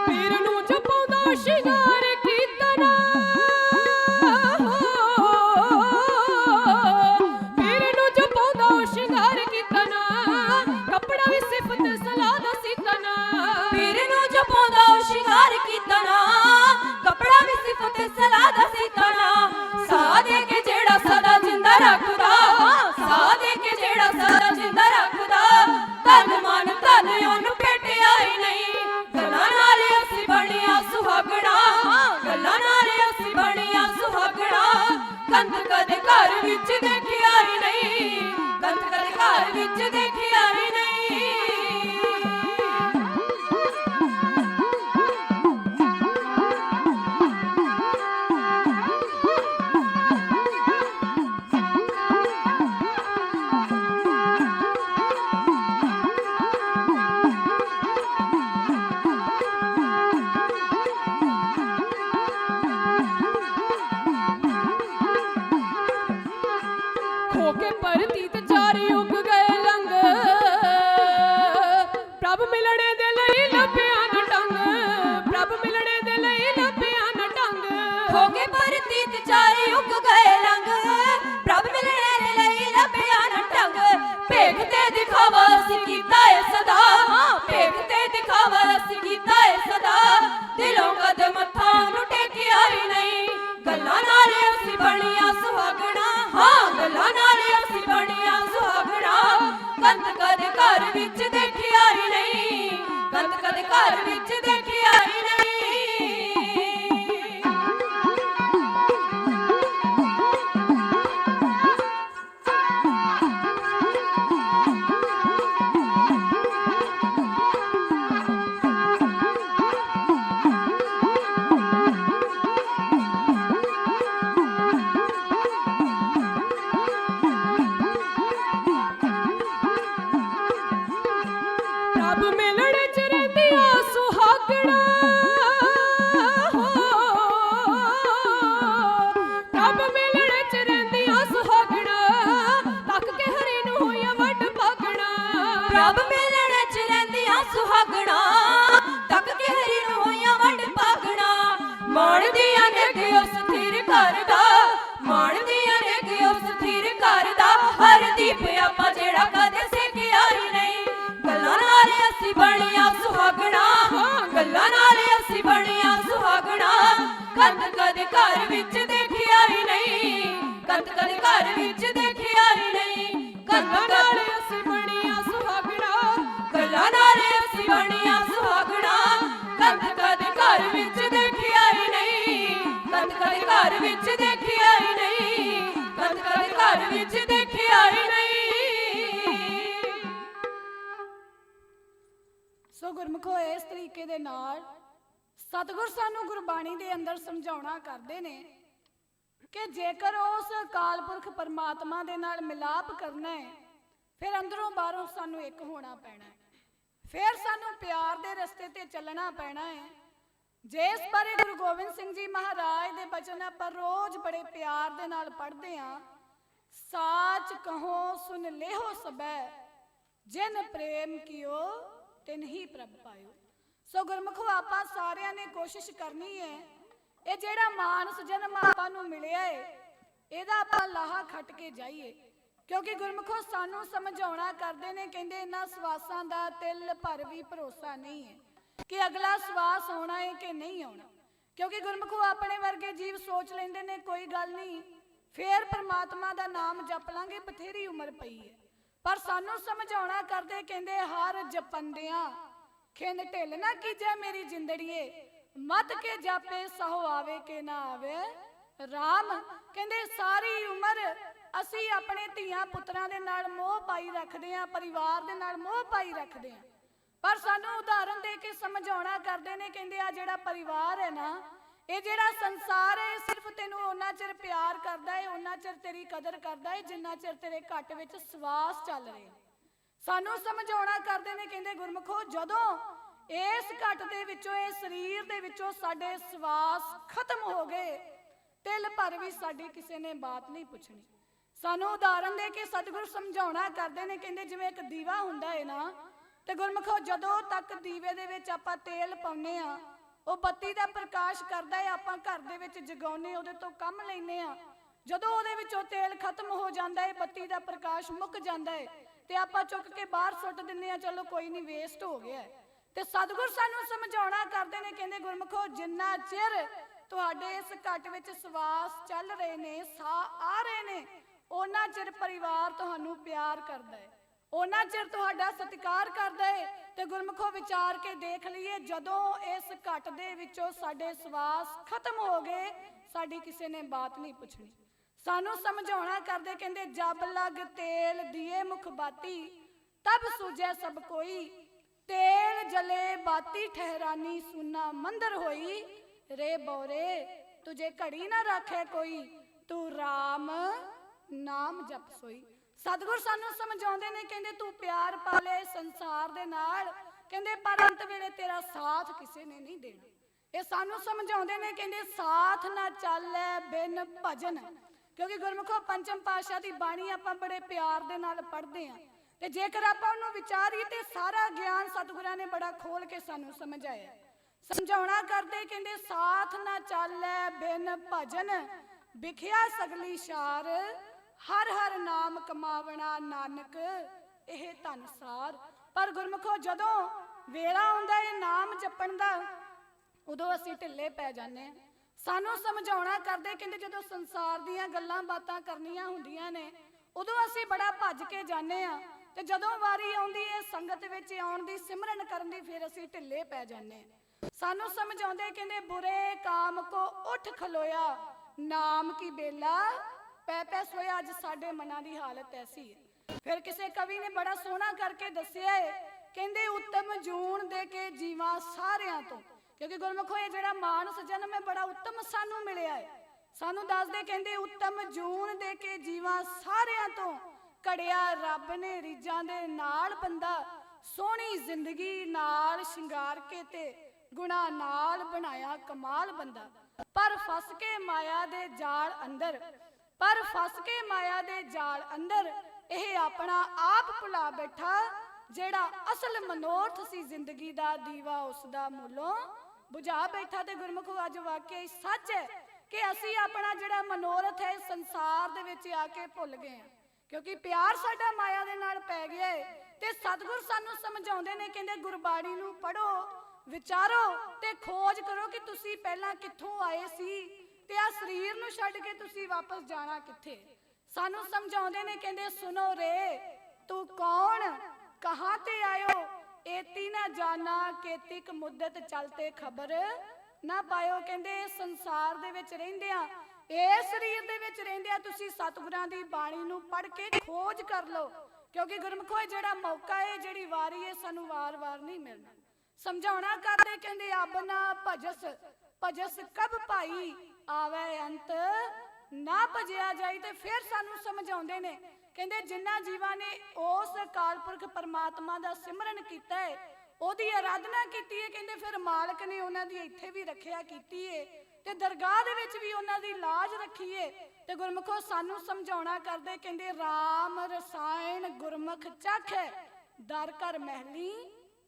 ਪੀਰ ਨੂੰ ਜਪਾਉਂਦਾ ਸ਼ਿੰਗਾਰ ਕੀਤਾ ਨਾ, ਪੀਰ ਨੂੰ ਜਪਾਉਂਦਾ ਸ਼ਿੰਗਾਰ ਕੀਤਾ ਨਾ, ਕੱਪੜਾ ਵੀ ਸਿਫਤ ਸਲਾਹ ਦਾ ਸੀਤਾ ਨਾ। ਪੀਰ ਨੂੰ ਜਪਾਉਂਦਾ ਸ਼ਿੰਗਾਰ ਕੀਤਾ ਨਾ, ਕੱਪੜਾ ਵੀ ਸਿਫਤ ਸਲਾਹ ਦਾ ਸੀਤਾ ਨਾ। ਸਾਹ ਦੇ ਕੇ ਜਿਹੜਾ ਸਦਾ ਜਿੰਦਾ ਰੱਖਦਾ, ਸਾਹ ਦੇ ਕੇ ਜਿਹੜਾ ਸਦਾ ਜਿੰਦਾ ਰੱਖਦਾ, ਤਨ ਮਨ ਧਨ ਉਹਨੂੰ ਭੇਟਿਆ ਹੀ ਨਹੀਂ। ਗੱਲਾਂ ਨਾਲ ਅਸੀਂ ਬਣੀਆਂ ਸੁਹਾਗਣਾ, ਗੱਲਾਂ ਨਾਲ ਅਸੀਂ ਬਣੀਆਂ ਸੁਹਾਗਣਾ। ਕੰਤ ਕਦੇ ਘਰ ਵਿੱਚ ਦੇਖਿਆ ਹੀ ਨਹੀਂ, ਕੰਤ ਕਦੇ ਘਰ ਵਿੱਚ ਦੇਖਿਆ ਹੀ ਨਹੀਂ। ਖੋ ਕੇ ਪਰਤੀ ਤੇ ਚਾਰ ਯੁੱਗ ਗਏ ਲੰਘ, ਪ੍ਰਭ ਮਿਲਣੇ ਦੇ ਲਈ ਲੱਭਿਆ ਨਾ ਢੰਗ, ਪ੍ਰਭ ਮਿਲਣੇ ਦੇ ਲਈ ਲੱਭਿਆ ਨਾ ਢੰਗ। ਹੋ ਗਏ ਪਰਤੀ ਤੇ ਚਾਰ ਯੁੱਗ ਗਏ ਲੰਘ, ਪ੍ਰਭ ਮਿਲਣੇ ਦੇ ਲਈ ਲੱਭਿਆ ਨਾ ਢੰਗ। ਭੇਖ ਤੇ ਦਿਖਾਵਾ ਅਸੀਂ ਕੀਤਾ ਏ ਸਦਾ, ਭੇਖ ਤੇ ਦਿਖਾਵਾ ਅਸੀਂ ਕੀਤਾ ਏ ਸਦਾ। ਦਿਲੋਂ ਕਦੇ ਮੱਥਾ ਨੂੰ ਟੇਕਿਆ ਹੀ ਨਹੀਂ। ਗੱਲਾਂ ਨਾਲ ਅਸੀਂ ਬਣੀਆਂ ਸੁਹਾਗਣਾ, ਹਾਂ ਗੱਲਾਂ ਨਾਲ ਅਸੀਂ ਬਣੀਆਂ ਸੁਹਾਗਣਾ। ਕੰਤ ਕਦੇ ਘਰ ਵਿੱਚ ਦੇਖਿਆ ਹੀ ਨਹੀਂ, ਕੰਤ ਕਦੇ ਘਰ ਵਿੱਚ ਦੇਖਿਆ ਹੀ ਨਹੀਂ। ਰੱਬ ਮਿਲਣ ਚ ਰਹਿੰਦੀਆਂ ਸੁਹਾਗਣਾ ਹੋ, ਰੱਬ ਮਿਲਣ ਚ ਰਹਿੰਦੀਆਂ ਸੁਹਾਗਣਾ ਤੱਕ ਕੇ ਹਰੀ ਨੂੰ ਹੋਇਆ ਵੱਡ ਭਾਗਣਾ। ਰੱਬ ਮਿਲਣ ਚ ਰਹਿੰਦੀਆਂ ਸੁਹਾਗਣਾ ਤੱਕ ਕੇ ਹਰੀ ਨੂੰ ਹੋਈਆਂ ਵੱਡ ਭਾਗਣਾ। ਮਾਣਦੀਆਂ ਨੇ ਕਿ ਉਸ ਸਥਿਰ ਘਰ ਦਾ, ਮਾਣਦੀਆਂ ਨੇ ਕਿ ਉਸ ਸਥਿਰ ਘਰ ਦਾ ਹਰ ਦੀਪ ਆਪਾਂ ਜਿਹੜਾ ਕਦੇ ਸੇਕਿਆ ਹੀ ਨਹੀਂ। ਗੱਲਾਂ ਨਾਲ ਅਸੀਂ ਬਣੀਆਂ ਸੁਹਾਗਣਾ, ਗੱਲਾਂ ਨਾਲ ਅਸੀਂ ਬਣੀਆਂ ਸੁਹਾਗਣਾ। ਕਦ ਕਦ ਘਰ ਵਿੱਚ ਦੇਖਿਆ ਹੀ ਨਹੀਂ, ਕਦ ਕਦ ਘਰ ਵਿੱਚ ਦੇਖਿਆ ਹੀ ਨਹੀਂ। ਗੱਲਾਂ ਨਾਲ ਅਸੀਂ ਬਣੀਆਂ ਸੁਹਾਗਣਾ, ਗੱਲਾਂ ਨਾਲ ਅਸੀਂ ਬਣੀਆਂ ਸੁਹਾਗਣਾ। ਕਦ ਕਦ ਘਰ ਵਿੱਚ ਦੇਖਿਆ ਹੀ ਨਹੀਂ, ਕਦ ਕਦ ਘਰ ਵਿੱਚ ਦੇਖਿਆ ਹੀ ਨਹੀਂ, ਕਦ ਕਦ ਘਰ ਵਿੱਚ ਦੇਖਿਆ ਹੀ ਨਹੀਂ। ਸੋ ਗੁਰਮੁਖੋ ਇਸ ਤਰੀਕੇ ਦੇ ਨਾਲ ਸਤਿਗੁਰ ਸਾਨੂੰ ਗੁਰਬਾਣੀ ਦੇ ਅੰਦਰ ਸਮਝਾਉਣਾ ਕਰਦੇ ਨੇ ਕਿ ਜੇਕਰ ਉਸ ਅਕਾਲ ਪੁਰਖ ਪਰਮਾਤਮਾ ਦੇ ਨਾਲ ਮਿਲਾਪ ਕਰਨਾ ਹੈ, ਫਿਰ ਅੰਦਰੋਂ ਬਾਹਰੋਂ ਸਾਨੂੰ ਇੱਕ ਹੋਣਾ ਪੈਣਾ ਹੈ, ਫਿਰ ਸਾਨੂੰ ਪਿਆਰ ਦੇ ਰਸਤੇ ਤੇ ਚੱਲਣਾ ਪੈਣਾ ਹੈ। ਜਿਸ ਬਾਰੇ ਗੁਰੂ ਗੋਬਿੰਦ ਸਿੰਘ ਜੀ ਮਹਾਰਾਜ ਦੇ ਬਚਨ ਆਪਾਂ ਰੋਜ਼ ਬੜੇ ਪਿਆਰ ਦੇ ਨਾਲ ਪੜ੍ਹਦੇ ਹਾਂ, ਸਾਚ ਕਹੋ ਸੁਨ ਲੇਹੋ ਸਬੈ, ਜਿਨ ਪ੍ਰੇਮ ਕੀਓ ਤਿਨ ਹੀ ਪ੍ਰਭ ਪਾਇਓ। ਸੋ ਗੁਰਮੁਖੋ ਆਪਾਂ ਸਾਰਿਆਂ ਨੇ ਕੋਸ਼ਿਸ਼ ਕਰਨੀ ਹੈ ਇਹ ਜਿਹੜਾ ਮਾਨਸ ਜਨਮ ਆਪਾਂ ਨੂੰ ਮਿਲਿਆ ਹੈ ਇਹਦਾ ਆਪਾਂ ਲਾਹਾ ਖੱਟ ਕੇ ਜਾਈਏ, ਕਿਉਂਕਿ ਗੁਰਮੁਖੋ ਸਾਨੂੰ ਸਮਝਾਉਣਾ ਕਰਦੇ ਨੇ, ਕਹਿੰਦੇ ਇਹਨਾਂ ਸਵਾਸਾਂ ਦਾ ਤਿਲ ਭਰ ਵੀ ਭਰੋਸਾ ਨਹੀਂ ਹੈ ਕਿ ਅਗਲਾ ਸਵਾਸ ਆਉਣਾ ਹੈ ਕਿ ਨਹੀਂ ਆਉਣਾ। ਕਿਉਂਕਿ ਗੁਰਮੁਖੋ ਆਪਣੇ ਵਰਗੇ ਜੀਵ ਸੋਚ ਲੈਂਦੇ ਨੇ ਕੋਈ ਗੱਲ ਨਹੀਂ, ਫੇਰ ਪਰਮਾਤਮਾ ਦਾ ਨਾਮ ਜਪ ਲਾਂਗੇ, ਬਥੇਰੀ ਉਮਰ ਪਈ ਹੈ। ਪਰ ਸਾਨੂੰ ਸਮਝਾਉਣਾ ਕਰਦੇ, ਕਹਿੰਦੇ ਹਰ ਜਪੰਦਿਆਂ ਖਿੰਦ ਢਿੱਲ ਨਾ ਕੀਜੈ ਮੇਰੀ ਜਿੰਦੜੀਏ, ਮਤ ਕੇ ਜਾਪੇ ਸਹੁ ਆਵੇ ਕਿ ਨਾ ਆਵੇ ਰਾਮ। ਕਹਿੰਦੇ ਸਾਰੀ ਉਮਰ ਅਸੀਂ ਆਪਣੇ ਧੀਆਂ ਪੁੱਤਰਾਂ ਦੇ ਨਾਲ ਮੋਹ ਪਾਈ ਰੱਖਦੇ ਹਾਂ, ਪਰਿਵਾਰ ਦੇ ਨਾਲ ਮੋਹ ਪਾਈ ਰੱਖਦੇ ਹਾਂ, ਪਰ ਸਾਨੂੰ ਉਦਾਹਰਨ ਦੇ ਕੇ ਸਮਝਾਉਣਾ ਕਰਦੇ ਨੇ, ਕਹਿੰਦੇ ਆ ਜਿਹੜਾ ਪਰਿਵਾਰ ਹੈ ਨਾ, ਇਹ ਜਿਹੜਾ ਸੰਸਾਰ ਹੈ ਸਿਰਫ ਤੈਨੂੰ ਉਹਨਾਂ ਚਿਰ ਪਿਆਰ ਕਰਦਾ ਹੈ, ਉਹਨਾਂ ਚਿਰ ਤੇਰੀ ਕਦਰ ਕਰਦਾ ਹੈ ਜਿੰਨਾ ਚਿਰ ਤੇਰੇ ਘੱਟ ਵਿੱਚ ਸਵਾਸ ਚੱਲ ਰਹੇ। ਸਾਨੂੰ ਸਮਝਾਉਣਾ ਕਰਦੇ ਨੇ, ਕਹਿੰਦੇ ਗੁਰਮੁਖੋ ਜਦੋਂ ਇਸ ਘੱਟ ਦੇ ਵਿੱਚੋਂ, ਇਸ ਸਰੀਰ ਦੇ ਵਿੱਚੋਂ ਸਾਡੇ ਸਵਾਸ ਖਤਮ ਹੋ ਗਏ, ਤਿਲ ਭਰ ਵੀ ਸਾਡੀ ਕਿਸੇ ਨੇ ਬਾਤ ਨਹੀਂ ਪੁੱਛਣੀ। ਸਾਨੂੰ ਉਦਾਹਰਨ ਦੇ ਕੇ ਸਤਿਗੁਰ ਸਮਝਾਉਣਾ ਕਰਦੇ ਨੇ, ਕਹਿੰਦੇ ਜਿਵੇਂ ਇੱਕ ਦੀਵਾ ਹੁੰਦਾ ਹੈ ਨਾ, ਤੇ ਗੁਰਮੁਖੋ ਜਦੋਂ ਤੱਕ ਦੀਵੇ ਦੇ ਵਿੱਚ ਆਪਾਂ ਤੇਲ ਪਾਉਂਦੇ ਆ, ਉਹ ਬੱਤੀ ਦਾ ਪ੍ਰਕਾਸ਼ ਕਰਦਾ ਹੈ, ਆਪਾਂ ਘਰ ਦੇ ਵਿੱਚ ਜਗਾਉਨੇ, ਉਹਦੇ ਤੋਂ ਕੰਮ ਲੈਨੇ ਆ। ਜਦੋਂ ਉਹਦੇ ਵਿੱਚੋਂ ਤੇਲ ਖਤਮ ਹੋ ਜਾਂਦਾ ਹੈ, ਬੱਤੀ ਦਾ ਪ੍ਰਕਾਸ਼ ਮੁੱਕ ਜਾਂਦਾ ਹੈ, ਤੇ ਆਪਾਂ ਚੁੱਕ ਕੇ ਬਾਹਰ ਸੁੱਟ ਦਿੰਨੇ ਆ, ਚਲੋ ਕੋਈ ਨਹੀਂ ਵੇਸਟ ਹੋ ਗਿਆ। ਤੇ ਸਤਿਗੁਰ ਸਾਨੂੰ ਸਮਝਾਉਣਾ ਕਰਦੇ ਨੇ, ਕਹਿੰਦੇ ਗੁਰਮੁਖੋ ਜਿੰਨਾ ਚਿਰ ਤੁਹਾਡੇ ਇਸ ਘੱਟ ਵਿੱਚ ਸਵਾਸ ਚੱਲ ਰਹੇ ਨੇ, ਸਾਹ ਆ ਰਹੇ ਨੇ, ਉਹਨਾਂ ਚਿਰ ਪਰਿਵਾਰ ਤੁਹਾਨੂੰ ਪਿਆਰ ਕਰਦਾ ਹੈ, ਉਹਨਾਂ ਚਿਰ ਤੁਹਾਡਾ ਸਤਿਕਾਰ ਕਰਦਾ ਹੈ। ਤੇ ਗੁਰਮੁਖੋ ਵਿਚਾਰ ਕੇ ਦੇਖ ਲਈਏ, ਜਦੋਂ ਇਸ ਘੱਟ ਦੇ ਵਿੱਚੋਂ ਸਾਡੇ ਸਵਾਸ ਖਤਮ ਹੋ ਗਏ, ਸਾਡੀ ਕਿਸੇ ਨੇ ਬਾਤ ਨਹੀਂ ਪੁੱਛਣੀ। ਸਾਨੂੰ ਸਮਝਾਉਣਾ ਕਰਦੇ, ਕਹਿੰਦੇ ਜਬ ਲਗ ਤੇਲ ਦੀਏ ਮੁਖ ਬਾਤੀ, ਤਬ ਸੂਝੈ ਸਭ ਕੋਈ, ਤੇਲ ਜਲੇ ਬਾਤੀ ਠਹਿਰਾਨੀ ਸੁਨਾ ਮੰਦਰ ਹੋਈ, ਰੇ ਬੋਰੇ ਤੁਝੇ ਘੜੀ ਨਾ ਰੱਖੇ ਕੋਈ, ਤੂੰ ਰਾਮ ਨਾਮ ਜਪ ਸੋਈ। ਸਤਿਗੁਰ ਸਾਨੂੰ ਸਮਝਾਉਂਦੇ ਨੇ, ਕਹਿੰਦੇ ਤੂੰ ਪਿਆਰ ਪਾ ਲੈ ਸੰਸਾਰ ਦੇ ਨਾਲ, ਕਹਿੰਦੇ ਪਰ ਅੰਤ ਵੇਲੇ ਤੇਰਾ ਸਾਥ ਕਿਸੇ ਨੇ ਨਹੀਂ ਦੇਣਾ। ਇਹ ਸਾਨੂੰ ਸਮਝਾਉਂਦੇ ਨੇ, ਕਹਿੰਦੇ ਸਾਥ ਨਾ ਚੱਲੇ ਬਿਨ ਭਜਨ, ਕਿਉਂਕਿ ਗੁਰਮੁਖੋ ਪੰਚਮ ਪਾਤਸ਼ਾਹ ਦੀ ਬਾਣੀ ਆਪਾਂ ਬੜੇ ਪਿਆਰ ਦੇ ਨਾਲ ਪੜ੍ਹਦੇ ਹਾਂ, ਤੇ ਜੇਕਰ ਆਪਾਂ ਉਹਨੂੰ ਵਿਚਾਰੀਏ ਤੇ ਸਾਰਾ ਗਿਆਨ ਸਤਿਗੁਰਾਂ ਨੇ ਬੜਾ ਖੋਲ ਕੇ ਸਾਨੂੰ ਸਮਝਾਇਆ। ਸਮਝਾਉਣਾ ਕਰਦੇ, ਕਹਿੰਦੇ ਸਾਥ ਨਾ ਚੱਲੇ ਬਿਨ ਭਜਨ, ਵਿਖਿਆ ਸਗਲੀ ਸ਼ਾਰ, ਹਰ ਹਰ ਨਾਮ ਕਮਾਵਣਾ ਨਾਨਕ ਇਹ ਧਨਸਾਰ। ਪਰ ਗੁਰਮੁਖੋ ਜਦੋਂ ਵੇਲਾ ਆਉਂਦਾ ਹੈ ਨਾਮ ਜਪਣ ਦਾ, ਉਦੋਂ ਅਸੀਂ ਢਿੱਲੇ ਪੈ ਜਾਂਦੇ ਹਾਂ। ਸਾਨੂੰ ਸਮਝਾਉਣਾ ਕਰਦੇ, ਕਹਿੰਦੇ ਜਦੋਂ ਸੰਸਾਰ ਦੀਆਂ ਗੱਲਾਂ ਬਾਤਾਂ ਕਰਨੀਆਂ ਹੁੰਦੀਆਂ ਨੇ, ਉਦੋਂ ਅਸੀਂ ਬੜਾ ਭੱਜ ਕੇ ਜਾਂਦੇ ਹਾਂ, ਤੇ ਜਦੋਂ ਵਾਰੀ ਆਉਂਦੀ ਹੈ ਸੰਗਤ ਵਿੱਚ ਆਉਣ ਦੀ, ਸਿਮਰਨ ਕਰਨ ਦੀ, ਫਿਰ ਅਸੀਂ ਢਿੱਲੇ ਪੈ ਜਾਂਦੇ ਹਾਂ। ਸਾਨੂੰ ਸਮਝਾਉਂਦੇ, ਕਹਿੰਦੇ ਬੁਰੇ ਕਾਮ ਕੋ ਉੱਠ ਖਲੋਇਆ, ਨਾਮ ਕੀ ਬੇਲਾ ਪੈ ਪੈ ਸੋਇਆ। ਅੱਜ ਸਾਡੇ ਮਨਾਂ ਦੀ ਹਾਲਤ ਐਸੀ ਹੈ। ਫਿਰ ਕਿਸੇ ਕਵੀ ਨੇ ਬੜਾ ਸੋਹਣਾ ਕਰਕੇ ਦੱਸਿਆ ਹੈ, ਕਹਿੰਦੇ ਉੱਤਮ ਜੂਨ ਦੇ ਕੇ ਜੀਵਾਂ ਸਾਰਿਆਂ ਤੋਂ, ਕਿਉਂਕਿ ਗੁਰਮੁਖੋ ਇਹ ਜਿਹੜਾ ਮਾਨਸ ਜਨਮ ਹੈ ਬੜਾ ਉੱਤਮ ਸਾਨੂੰ ਮਿਲਿਆ ਹੈ। ਸਾਨੂੰ ਦੱਸਦੇ, ਕਹਿੰਦੇ ਉੱਤਮ ਜੂਨ ਦੇ ਕੇ ਜੀਵਾਂ ਸਾਰਿਆਂ ਤੋਂ, ਘੜਿਆ ਰੱਬ ਨੇ ਰੀਝਾਂ ਦੇ ਨਾਲ ਬੰਦਾ, ਸੋਹਣੀ ਜ਼ਿੰਦਗੀ ਮਾਰ ਕੇ ਤੇ ਗੁਨਾਹ ਨਾਲ ਬਣਾਇਆ ਕਮਾਲ ਬੰਦਾ। ਪਰ ਫਸ ਕੇ ਮਾਇਆ ਦੇ ਜਾਲ ਅੰਦਰ, ਪਰ ਫਸ ਕੇ ਮਾਇਆ ਦੇ ਜਾਲ ਅੰਦਰ ਇਹ ਆਪਣਾ ਆਪ ਭੁਲਾ ਬੈਠਾ, ਜਿਹੜਾ ਅਸਲ ਮਨੋਰਥ ਸੀ ਜ਼ਿੰਦਗੀ ਦਾ ਦੀਵਾ ਉਸ ਦਾ ਮੂਲੋਂ ਬੁਝਾ ਬੈਠਾ। ਤੇ ਗੁਰਮੁਖੋ ਅੱਜ ਵਾਕਿਆ ਹੀ ਸੱਚ ਹੈ ਕਿ ਅਸੀਂ ਆਪਣਾ ਜਿਹੜਾ ਮਨੋਰਥ ਹੈ ਸੰਸਾਰ ਦੇ ਵਿੱਚ ਆ ਕੇ ਭੁੱਲ ਗਏ ਹਾਂ, ਕਿਉਂਕਿ ਪਿਆਰ ਸਾਡਾ ਮਾਇਆ ਦੇ ਨਾਲ ਪੈ ਗਿਆ ਹੈ। ਤੇ ਸਤਿਗੁਰ ਸਾਨੂੰ ਸਮਝਾਉਂਦੇ ਨੇ, ਕਹਿੰਦੇ ਗੁਰਬਾਣੀ ਨੂੰ ਪੜੋ, ਵਿਚਾਰੋ ਤੇ ਖੋਜ ਕਰੋ ਕਿ ਤੁਸੀਂ ਪਹਿਲਾਂ ਕਿੱਥੋਂ ਆਏ ਸੀ ਤੇ ਆ ਸਰੀਰ ਨੂੰ ਛੱਡ ਕੇ ਤੁਸੀਂ ਵਾਪਸ ਜਾਣਾ ਕਿੱਥੇ। ਸਾਨੂੰ ਸਮਝਾਉਂਦੇ ਨੇ, ਕਹਿੰਦੇ ਸੁਨੋ ਰੇ ਤੂੰ ਕੌਣ ਕਹਾਂ ਤੇ ਆਇਓ, एती ना जाना केतिक मुद्दत चलते खबर ना पायो। कहंदे संसार दे विच रहिंदियां, इस शरीर दे विच रहिंदियां तुसीं सतगुरां दी बाणी नूं पढ़ के खोज कर लो, क्योंकि गुरमुखो जिहड़ा मौका है, जिहड़ी वारी है, सानूं वार-वार नहीं मिलना। समझाउणा करदे कहंदे अब ना भजस भजस कब भाई आवे अंत ना भजिया जाई। ते फिर सानूं समझाउंदे ने, कहंदे जिन्हां जीवां ने उस अकाल पुरख परमात्मा दा सिमरन कीता है, ओदी आराधना कीती है, कहंदे फिर मालक ने उन्हां दी इत्थे भी रखिया कीती है ते दरगाह दे विच भी उन्हां दी लाज रखी है। ते गुरमुखो सानूं समझाउणा करदे, कहंदे राम रसायन गुरमुख चख दर कर महली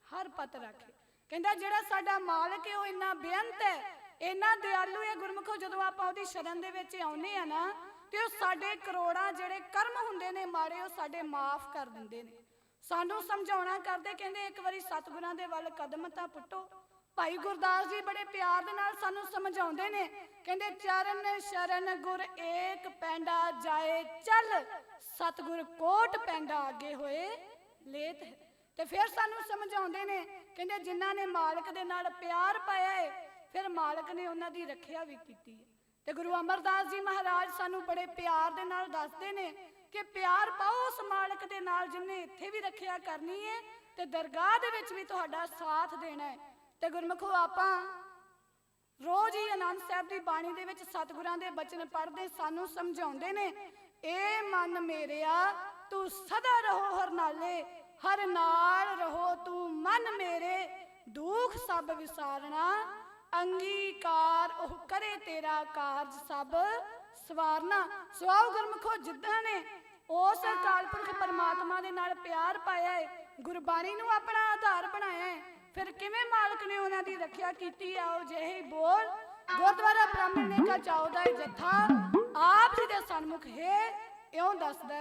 हर पत रखे। कहंदा जिहड़ा साडा मालक है, वो इन्ना बेअंत है, इन्ना दयालु है। गुरमुखो जदों आपां ओहदी शरण दे विच आउंदे आ ना, ते साडे करोड़ां जिहड़े कर्म हुंदे ने माड़े, वो साडे माफ कर दिंदे ने। सानूं समझाउणा करदे, कहंदे एक वारी सतगुरां दे वल कदम तां पुੱਟੋ। भाई गुरदास जी बड़े प्यार दे नाल सानूं समझाउंदे ने, कहंदे चरण शरण गुर एक पैंडा जाए चल, सतगुर कोट पैंडा आगे होए लेत है। ते फिर सानूं समझाउंदे ने, कहंदे जिन्हां ने मालक दे नाल प्यार पाया है, फिर मालक ने उन्हां दी रखिया भी कीती है। ते गुरु अमरदास जी महाराज सानू बड़े प्यार दे नाल दसदे ने कि प्यार पाओ उस मालक दे नाल जिन्हें इत्थे भी रखिया करनी है ते दरगाह दे विच भी तुहाडा साथ देना है। ते गुरमुखो आपां रोज ही आनंद साहब दी बाणी दे विच सतगुरां दे बचन पढ़दे सानू समझाउंदे ने, ए मन मेरिया तू सदा रहो हर नाले, हर नाल रहो तू मन मेरे, दुख सब विसारना अंगीकार ओह करे तेरा कारज सब सवारना। सुआओ गुरमुखो जिद्दां ने उस अकाल पुरख परमात्मा दे नाल प्यार पाया है, गुरबाणी नूं अपना आधार बनाया है, फिर किवें मालक ने उन्हां दी रखिया कीती। आओ जेही बोल गुरुद्वारा ब्राह्मण ने का चाउदा है जत्था आप जी दे सन्मुख है इउं दसदा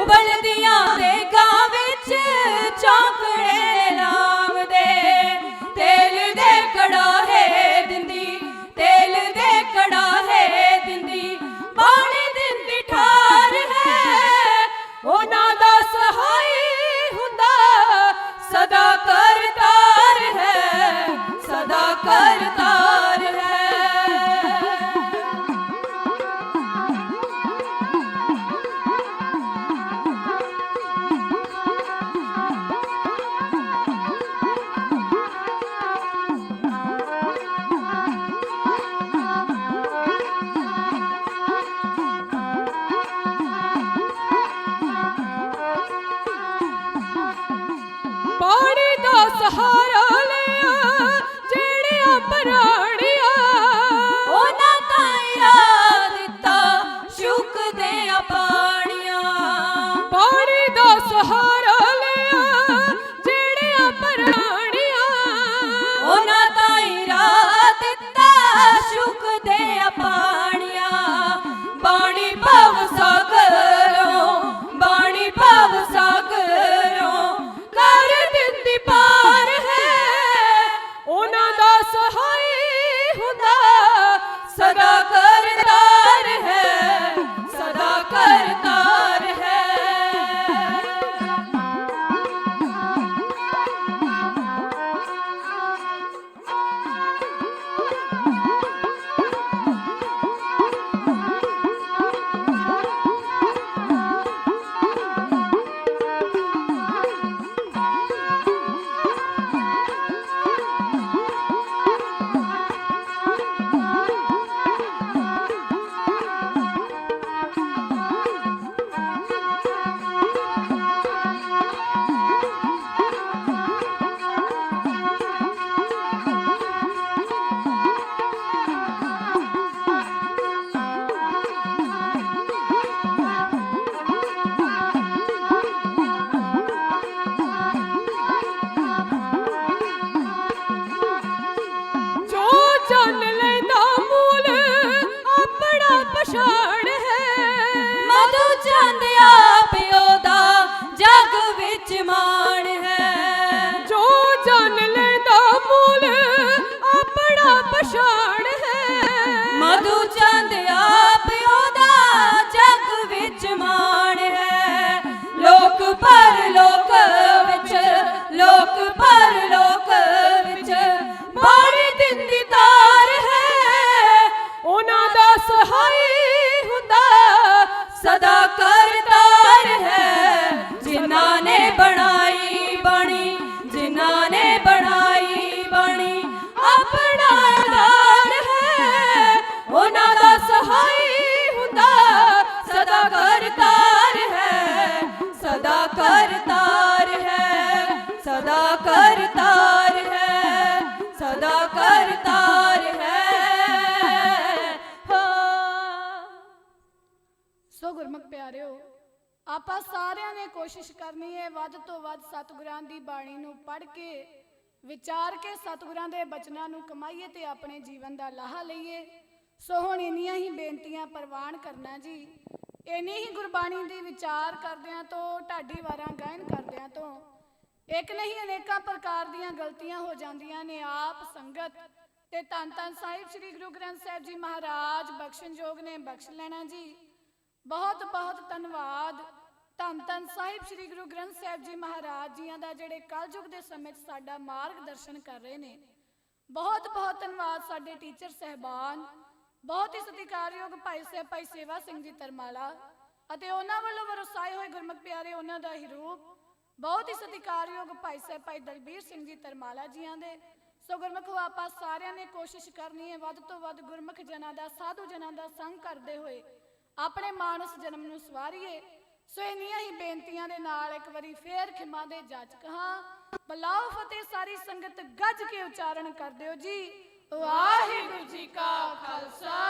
बलदियां दे गावे ਸਹਾਰਾ ਲਿਆ ਜਿਹੜਿਆਂ ਪ੍ਰਾਣੀਆਂ ਉਹਨਾਂ ਤਾਂ ਦਿੱਤਾ ਸ਼ੁਕਦਿਆਂ ਪਾਣੀਆਂ ਪਾਣੀ ਦਾ ਸਹਾਰਾ ਲਿਆ ਜਿਹੜਿਆਂ ਪ੍ਰਾਣੀਆਂ ਉਹਨਾਂ ਤਾਂ ਦਿੱਤਾ ਸ਼ੁਕਦਿਆਂ ਪਾਣੀਆਂ ਬਾਣੀ ਭਵ ਸਾਗਰੋਂ ਬਾਣੀ ਭਵ ਸਾਗਰੋਂ ਕਰ ਦਿੰਦੀ ਪਾਰ ਹੈ ਉਹਨਾਂ ਦਾ ਸਹਾਈ ਹੁੰਦਾ ਸਦਾ ਕਰਤਾਰ ਹੈ ਸਦਾ ਕਰਤਾਰ ਹੈ ਜੋ ਜਾਣ ਲੈਂਦਾ ਮੂਲ ਆਪਣਾ ਪਛਾਣ ਹੈ ਮਧੂ ਚੰਦ ਪਿਓ ਦਾ ਜਗ ਵਿੱਚ ਮਾਣ ਹੈ ਜੋ ਜਾਣ ਲੈਂਦਾ ਮੂਲ ਆਪਣਾ ਪਛਾਣ ਹੈ ਮਧੂ ਚੰਦ ਪਿਓ ਦਾ ਜਗ ਵਿੱਚ ਮਾਣ ਹੈ ਲੋਕ ਪਰਲੋਕ ਵਿੱਚ ਲੋਕ ਪਰਲੋਕ ਵਿੱਚ ਬਾਣੀ ਦਿੰਦੀ ਤਾਰ ਹੈ ਉਹਨਾਂ ਦਾ ਸਹਾਈ ਹੁੰਦਾ ਸਦਾ ਕਰਤਾਰ ਹੈ ਜਿਨ੍ਹਾਂ ਨੇ ਬਣਾਈ ਬਾਣੀ ਜਿਨ੍ਹਾਂ ਨੇ ਬਣਾਈ ਬਾਣੀ ਆਪਣਾ ਆਧਾਰ ਹੈ ਉਹਨਾਂ ਦਾ ਸਹਾਈ ਹੁੰਦਾ ਸਦਾ ਕਰਤਾਰ ਹੈ ਸਦਾ ਕਰਤਾਰ ਹੈ ਸਦਾ ਕਰਤਾਰ ਹੈ ਸਦਾ ਕਰਤਾਰ ਹੈ ਸੋ ਗੁਰਮੁਖ ਪਿਆਰਿਓ ਆਪਾਂ ਸਾਰਿਆਂ ਨੇ ਕੋਸ਼ਿਸ਼ ਕਰਨੀ ਹੈ ਵੱਧ ਤੋਂ ਵੱਧ ਸਤਿਗੁਰਾਂ ਦੀ ਬਾਣੀ ਨੂੰ ਪੜ੍ਹ ਕੇ ਵਿਚਾਰ ਕੇ ਸਤਿਗੁਰਾਂ ਦੇ ਬਚਨਾਂ ਨੂੰ ਕਮਾਈਏ ਤੇ ਆਪਣੇ ਜੀਵਨ ਦਾ ਲਾਹਾ ਲਈਏ ਸੋ ਹੁਣ ਇੰਨੀਆਂ ਹੀ ਬੇਨਤੀਆਂ ਪ੍ਰਵਾਨ ਕਰਨਾ ਜੀ ਇੰਨੀ ਹੀ ਗੁਰਬਾਣੀ ਦੀ ਵਿਚਾਰ ਕਰਦਿਆਂ ਤੋਂ ਢਾਡੀ ਵਾਰਾਂ ਗਾਇਨ ਕਰਦਿਆਂ ਤੋਂ ਇੱਕ ਨਹੀਂ ਅਨੇਕਾਂ ਪ੍ਰਕਾਰ ਦੀਆਂ ਗਲਤੀਆਂ ਹੋ ਜਾਂਦੀਆਂ ਨੇ ਆਪ ਸੰਗਤ ਤੇ ਧੰਨ ਧੰਨ ਸਾਹਿਬ ਸ੍ਰੀ ਗੁਰੂ ਗ੍ਰੰਥ ਸਾਹਿਬ ਜੀ ਮਹਾਰਾਜ ਬਖਸ਼ਣਯੋਗ ਨੇ ਬਖਸ਼ ਲੈਣਾ ਜੀ ਬਹੁਤ ਬਹੁਤ ਧੰਨਵਾਦ ਧੰਨ ਧੰਨ ਸਾਹਿਬ ਸ੍ਰੀ ਗੁਰੂ ਗ੍ਰੰਥ ਸਾਹਿਬ ਜੀ ਮਹਾਰਾਜ ਜੀਆਂ ਦਾ ਜਿਹੜੇ ਕਲਯੁਗ ਦੇ ਸਮੇਂ 'ਚ ਸਾਡਾ ਮਾਰਗਦਰਸ਼ਨ ਕਰ ਰਹੇ ਨੇ ਬਹੁਤ ਬਹੁਤ ਧੰਨਵਾਦ ਸਾਡੇ ਟੀਚਰ ਸਹਿਬਾਨ ਬਹੁਤ ਹੀ ਸਤਿਕਾਰਯੋਗ ਭਾਈ ਸਾਹਿਬ ਭਾਈ ਸੇਵਾ ਸਿੰਘ ਜੀ ਤਰਮਾਲਾ ਅਤੇ ਉਹਨਾਂ ਵੱਲੋਂ ਵਰਸਾਏ ਹੋਏ ਗੁਰਮੁਖ ਪਿਆਰੇ ਉਹਨਾਂ ਦਾ ਹੀ ਰੂਪ ਬਹੁਤ ਹੀ ਸਤਿਕਾਰਯੋਗ ਭਾਈ ਸਾਹਿਬ ਭਾਈ ਦਲਬੀਰ ਸਿੰਘ ਜੀ ਤਰਮਾਲਾ ਜੀਆਂ ਦੇ ਸੋ ਗੁਰਮੁਖੋ ਆਪਾਂ ਸਾਰਿਆਂ ਨੇ ਕੋਸ਼ਿਸ਼ ਕਰਨੀ ਹੈ ਵੱਧ ਤੋਂ ਵੱਧ ਗੁਰਮੁਖ ਜਨਾਂ ਦਾ ਸਾਧੂ ਜਨਾਂ ਦਾ ਸੰਗ ਕਰਦੇ ਹੋਏ ਆਪਣੇ ਮਾਨਸ ਜਨਮ ਨੂੰ ਸਵਾਰੀਏ ਸੋ ਇੰਨੀਆਂ ਹੀ ਬੇਨਤੀਆਂ ਦੇ ਨਾਲ ਇੱਕ ਵਾਰੀ ਫੇਰ ਖਿਮਾ ਦੇ ਜਾਚਕ ਹਾਂ ਬਲਾਓ ਫਤਿਹ ਸਾਰੀ ਸੰਗਤ ਗੱਜ ਕੇ ਉਚਾਰਨ ਕਰ ਦਿਓ ਜੀ ਵਾਹਿਗੁਰੂ ਜੀ ਕਾ ਖਾਲਸਾ